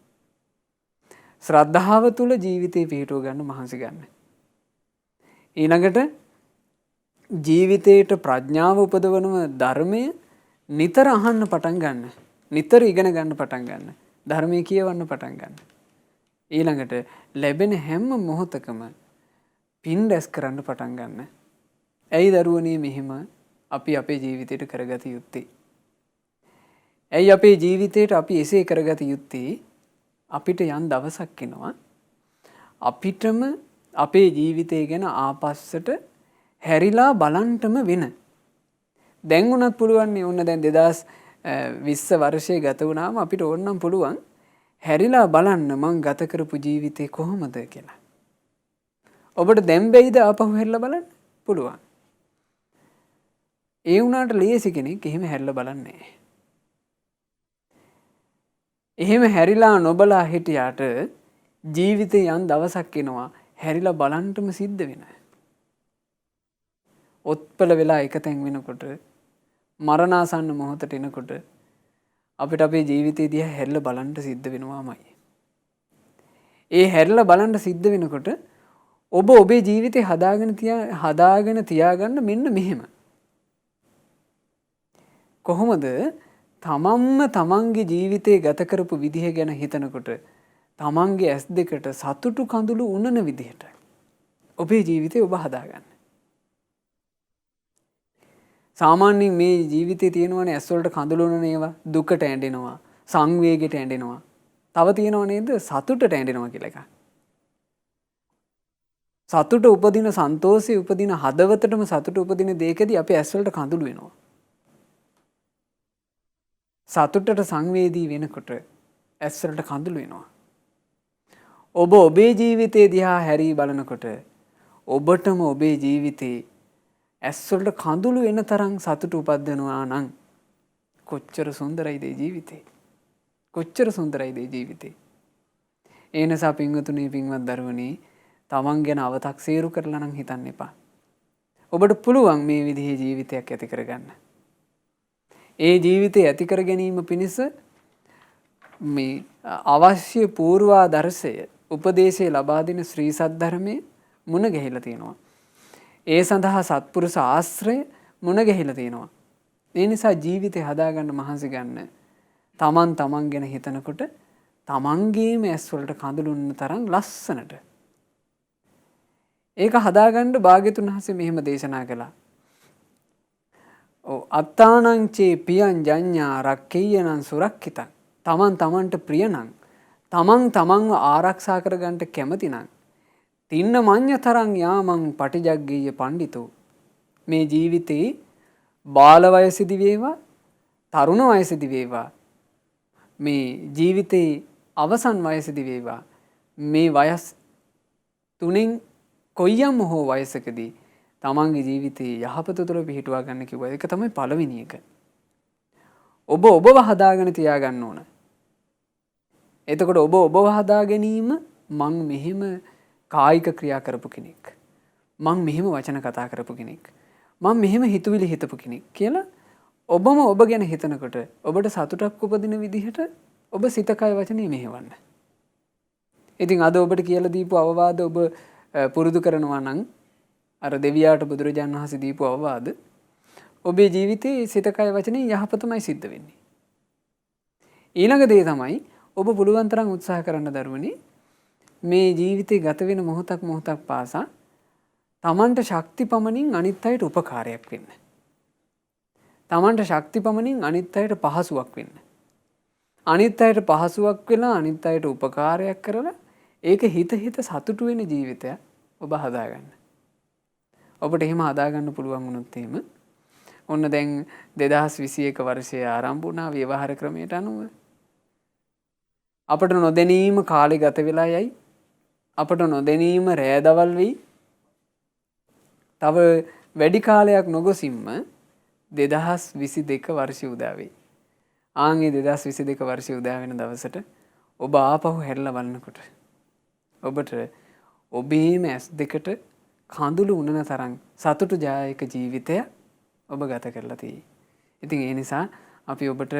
S2: ශ්‍රද්ධාව තුල ජීවිතේ පිහිටුව ගන්න මහන්සි ගන්න. ඊළඟට ජීවිතේට ප්‍රඥාව උපදවනම ධර්මය නිතර අහන්න පටන් ගන්න. නිතර ඉගෙන ගන්න පටන් ගන්න. ධර්මයේ කියවන්න පටන් ගන්න. ඊළඟට ලැබෙන හැම මොහොතකම පින් රැස් කරන්න පටන් ගන්න. ඇයි දරුවනේ මෙහෙම අපි අපේ ජීවිතයට කරගත යුත්තේ? ඇයි අපේ ජීවිතයට අපි එසේ කරගත යුත්තේ? අපිට යම් දවසක් එනවා අපිටම අපේ ජීවිතය ගැන ආපස්සට හැරිලා බලන්ටම වෙන. දැන් උනත් පුළුවන් නේ ඕන දැන් 2020 වර්ෂයේ ගත වුණාම අපිට ඕනනම් පුළුවන් හැරිලා බලන්න මං ගත කරපු ජීවිතේ කොහොමද කියලා. ඔබට දැන් බැයිද ආපහු හැරිලා බලන්න? පුළුවන්. ඒ වුණාට ලේසි කෙනෙක් එහෙම හැරිලා බලන්නේ නැහැ. එහෙම හැරිලා නොබලා හිටියාට ජීවිතේ යම් දවසක් එනවා හැරිලා බලන්ටම සිද්ධ වෙනවා. ඔත්පල වෙලා එකතෙන් වෙනකොට මරණාසන්න මොහොතට එනකොට අපිට අපේ ජීවිතය දිහා හැරිලා බලන්න සිද්ධ වෙනවාමයි. ඒ හැරිලා බලන්න සිද්ධ වෙනකොට ඔබ ඔබේ ජීවිතේ හදාගෙන තියාගන්න මෙන්න මෙහෙම. කොහොමද තමන්ම තමන්ගේ ජීවිතේ ගත කරපු විදිහ ගැන හිතනකොට තමන්ගේ ඇස් දෙකට සතුටු කඳුළු උනන විදිහට ඔබේ ජීවිතේ ඔබ හදාගන්න. සාමාන්‍යයෙන් මේ ජීවිතේ තියෙනවනේ ඇස් වලට කඳුළු උනන ඒවා, දුකට ඇඬෙනවා, සංවේගයට ඇඬෙනවා. තව තියෙනව නේද සතුටට ඇඬෙනවා කියලා එකක්. සතුට උපදින, සන්තෝෂය උපදින, හදවතටම සතුට උපදින දෙයකදී අපේ ඇස් වලට කඳුළු වෙනවා. සතුටට සංවේදී වෙනකොට ඇස් වලට කඳුළු වෙනවා. ඔබ ඔබේ ජීවිතේ දිහා හැරී බලනකොට ඔබටම ඔබේ ජීවිතේ ඇස් වලට කඳුළු එන තරම් සතුට උපදිනවා නම් කොච්චර සුන්දරයිද ජීවිතේ. කොච්චර සුන්දරයිද ජීවිතේ. ඒ නිසා පින්වතුනි, පින්වත් දරුවනි, තමන් ගැන අව탁සීරු කරලා නම් හිතන්න එපා. ඔබට පුළුවන් මේ විදිහේ ජීවිතයක් ඇති කරගන්න. ඒ ජීවිතය ඇති කර ගැනීම පිණිස මේ අවශ්‍ය පූර්වාදර්ශය, උපදේශය ලබා දෙන ශ්‍රී සද්ධර්මයේ මුණ ගැහිලා තියෙනවා. ඒ සඳහා සත්පුරුෂ ආශ්‍රය මුණ ගැහිලා තියෙනවා. ඒ නිසා ජීවිතය හදාගන්න මහන්සි ගන්න. තමන් ගැන හිතනකොට තමන්ගේම ඇස් වලට කඳුළු උන්න තරම් ලස්සනට. ඒක හදාගන්න භාග්‍යතුන් වහන්සේ මෙහෙම දේශනා කළා. අත්තානං චේ පියං ජඤ්ඤා රක්කේයනං සුරක්ඛිතං. තමන්ට ප්‍රිය නම්, තමන්ව ආරක්ෂා කරගන්න කැමති නම්, තින්න මඤ්ඤ තරං යාමං පටිජග්ගීය පණ්ඩිතෝ. මේ ජීවිතේ බාල වයසේදී වේවා, තරුණ වයසේදී වේවා, මේ ජීවිතේ අවසන් වයසේදී වේවා, මේ වයස් තුنين කොයියම් හෝ වයසකදී තමන්ගේ ජීවිතේ යහපත තුළ පිහිටුවා ගන්න කිව්වා. ඒක තමයි පළවෙනි එක. ඔබව හදාගෙන තියාගන්න ඕන. එතකොට ඔබව හදා ගැනීම, මං මෙහෙම කායික ක්‍රියා කරපු කෙනෙක්, මං මෙහෙම වචන කතා කරපු කෙනෙක්, මං මෙහෙම හිතුවිලි හිතපු කෙනෙක් කියලා ඔබම ඔබ ගැන හිතනකොට ඔබට සතුටක් උපදින විදිහට ඔබ සිත කය වචනේ මෙහෙවන්න. ඉතින් අද ඔබට කියලා දීපු අවවාද ඔබ පුරුදු කරනවා නම්, අර දෙවියාට බුදුරජාණන් වහන්සේ දීපු අවවාද ඔබේ ජීවිතේ සිත කය වචනේ යහපතමයි සිද්ධ වෙන්නේ. ඊළඟ දේ තමයි ඔබ පුළුවන් තරම් උත්සාහ කරන්න දරුවනේ, මේ ජීවිතේ ගත වෙන මොහොතක් පාසා තමන්ට ශක්ති පමණින් අනිත් අයට උපකාරයක් වෙන්න. තමන්ට ශක්ති පමණින් අනිත් අයට පහසුවක් වෙන්න. අනිත් අයට පහසුවක් වෙලා අනිත් අයට උපකාරයක් කරලා ඒක හිත සතුටු වෙන ජීවිතයක් ඔබ හදාගන්න. ඔබට එහෙම හදාගන්න පුළුවන් වුණොත් එහෙම ඔන්න දැන් 2021 වර්ෂයේ ආරම්භ වුණා ව්‍යවහාර ක්‍රමයට අනුව. අපට නොදැනීම කාලේ ගත වෙලා යයි. අපට නොදැනීම රෑ දවල් වෙයි. තව වැඩි කාලයක් නොගොසින්ම 2022 වර්ෂය උදා වෙයි. ආන්ගේ 2022 වර්ෂය උදා වෙන දවසට ඔබ ආපහු හැරිලා බලනකොට ඔබට ඔබේම ඇස් දෙකට කඳුළු උනන තරම් සතුටුදායක ජීවිතයක් ඔබ ගත කරලා තියෙයි. ඉතින් ඒ නිසා අපි ඔබට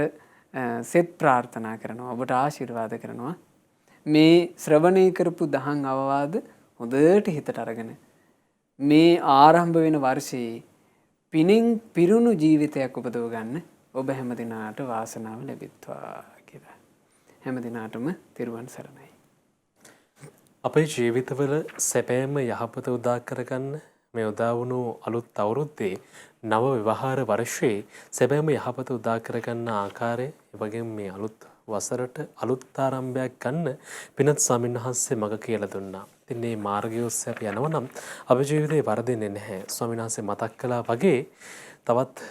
S2: සෙත් ප්‍රාර්ථනා කරනවා, ඔබට ආශිර්වාද කරනවා. මේ ශ්‍රවණය කරපු දහම් අවවාද හොඳට හිතට අරගෙන මේ ආරම්භ වෙන වර්ෂයේ පිනෙන් පිරුණු ජීවිතයක් උපදව ගන්න ඔබ හැම දිනාට වාසනාව ලැබෙත්වා කියලා. හැම දිනාටම තෙරුවන් සරණයි.
S1: අපේ ජීවිතවල සැපෑම යහපත උදා කරගන්න මේ උදා වුණු අලුත් අවුරුද්දේ නව විවාහාර වර්ෂයේ සැබෑම යහපත උදා කරගන්න ආකාරය, එවැගේම මේ අලුත් වසරට අලුත් ආරම්භයක් ගන්න පිනත් ස්වාමීන් වහන්සේ මඟ කියලා දුන්නා. ඉතින් මේ මාර්ගය ඔස්සේ අපි යනවා නම් අපේ ජීවිතේ වරදින්නේ නැහැ. ස්වාමීන් වහන්සේ මතක් කළා වගේ තවත්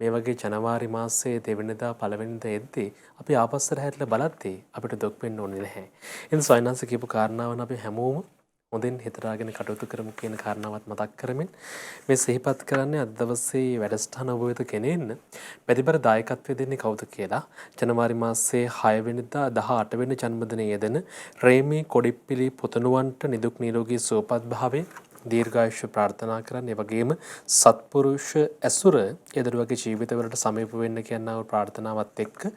S1: මේ වගේ ජනවාරි මාසයේ දෙවෙනිදා පළවෙනිදා එද්දී අපි ආපස්සට හැරිලා බලද්දී අපිට දුක් වෙන්න ඕනේ නැහැ. ඉතින් ස්වාමීන් වහන්සේ කියපු කාරණාවන් අපි හැමෝම හොඳින් හිතලාගෙන කටයුතු කරමු කියන කාරණාවත් මතක් කරමින් මේ සිහිපත් කරන්නේ අද දවසේ වැඩසටහන ඔබ වෙත ගෙනෙන්න වැඩිපුර දායකත්වය දෙන්නේ කවුද කියලා. ජනවාරි මාසයේ 6 වෙනිදා 18 වෙනි ජන්මදිනයේ යෙදෙන රේමී කොඩිප්පිලි පුතණුවන්ට නිදුක් නිරෝගී සුවපත් භාවයේ දීර්ඝායුෂ ප්‍රාර්ථනා කරන්නේ. ඒ වගේම සත්පුරුෂ ඇසුර ඒ දරුවගේ ජීවිතවලට සමීප වෙන්න කියනා වූ ප්‍රාර්ථනාවත් එක්ක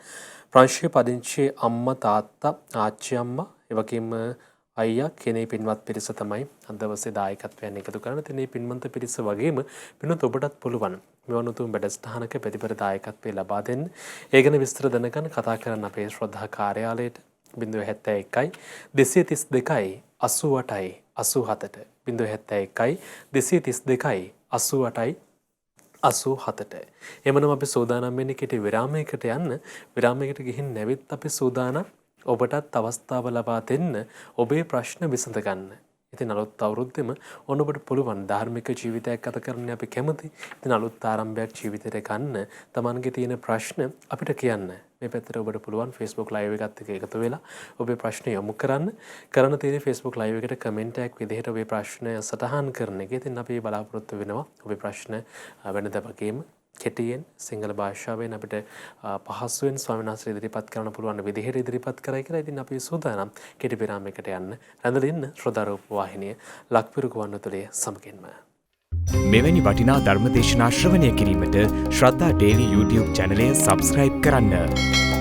S1: ප්‍රංශයේ පදිංචි අම්මා තාත්තා ආච්චි අම්මා ඒ වගේම අයියා කෙනේ පින්වත් පිරිස තමයි අද දවසේ දායකත්වයෙන් එකතු කරන. ඉතින් මේ පින්වන්ත පිරිස වගේම පින්වත් ඔබටත් පුළුවන් මෙවන් උතුම් වැඩසටහනක ප්‍රතිපර දායකත්වයේ ලබා දෙන්න. ඒ ගැන විස්තර දැනගන්න කතා කරන්න අපේ ශ්‍රද්ධා කාර්යාලයට 071 232 88 87ට 071 232 88 87ට. එමනම් අපි සූදානම් වෙන්නේ කෙටි විරාමයකට යන්න. විරාමයකට ගිහින් නැවිත් අපි සූදානම් ඔබටත් අවස්ථාව ලබා දෙන්න ඔබේ ප්‍රශ්න විසඳ ගන්න. ඉතින් අලුත් අවුරුද්දෙම ඔබට පුළුවන් ධාර්මික ජීවිතයක් ගත කරන්න අපි කැමති. ඉතින් අලුත් ආරම්භයක් ජීවිතේට ගන්න තමන්ගේ තියෙන ප්‍රශ්න අපිට කියන්න. මේ පැත්තට ඔබට පුළුවන් Facebook live එකත් එක්ක එකතු වෙලා ඔබේ ප්‍රශ්න යොමු කරන්න. කරන්න තියෙන Facebook live එකට කමෙන්ට් එකක් විදිහට ඔබේ ප්‍රශ්න සටහන් කරන එක. ඉතින් අපි බලාපොරොත්තු වෙනවා ඔබේ ප්‍රශ්න වෙනදා වගේම කෙටියෙන් සිංහල භාෂාවෙන් අපිට පහසුවෙන් ස්වාමීන් වහන්සේ ඉදිරිපත් කරන්න පුළුවන් විදිහට ඉදිරිපත් කරයි කියලා. ඉතින් අපි සූදානම් කෙටි විරාමයකට යන්න. රැඳලා ඉන්න ශ්‍රෝතාරූප වාහිනිය ලක්පිරු ගුවන්විදුලිය සමගින්ම.
S3: මෙවැනි වටිනා ධර්මදේශනා ශ්‍රවණය කිරීමට ශ්‍රද්ධා ඩේලි YouTube චැනලය සබ්ස්ක්‍රයිබ් කරන්න.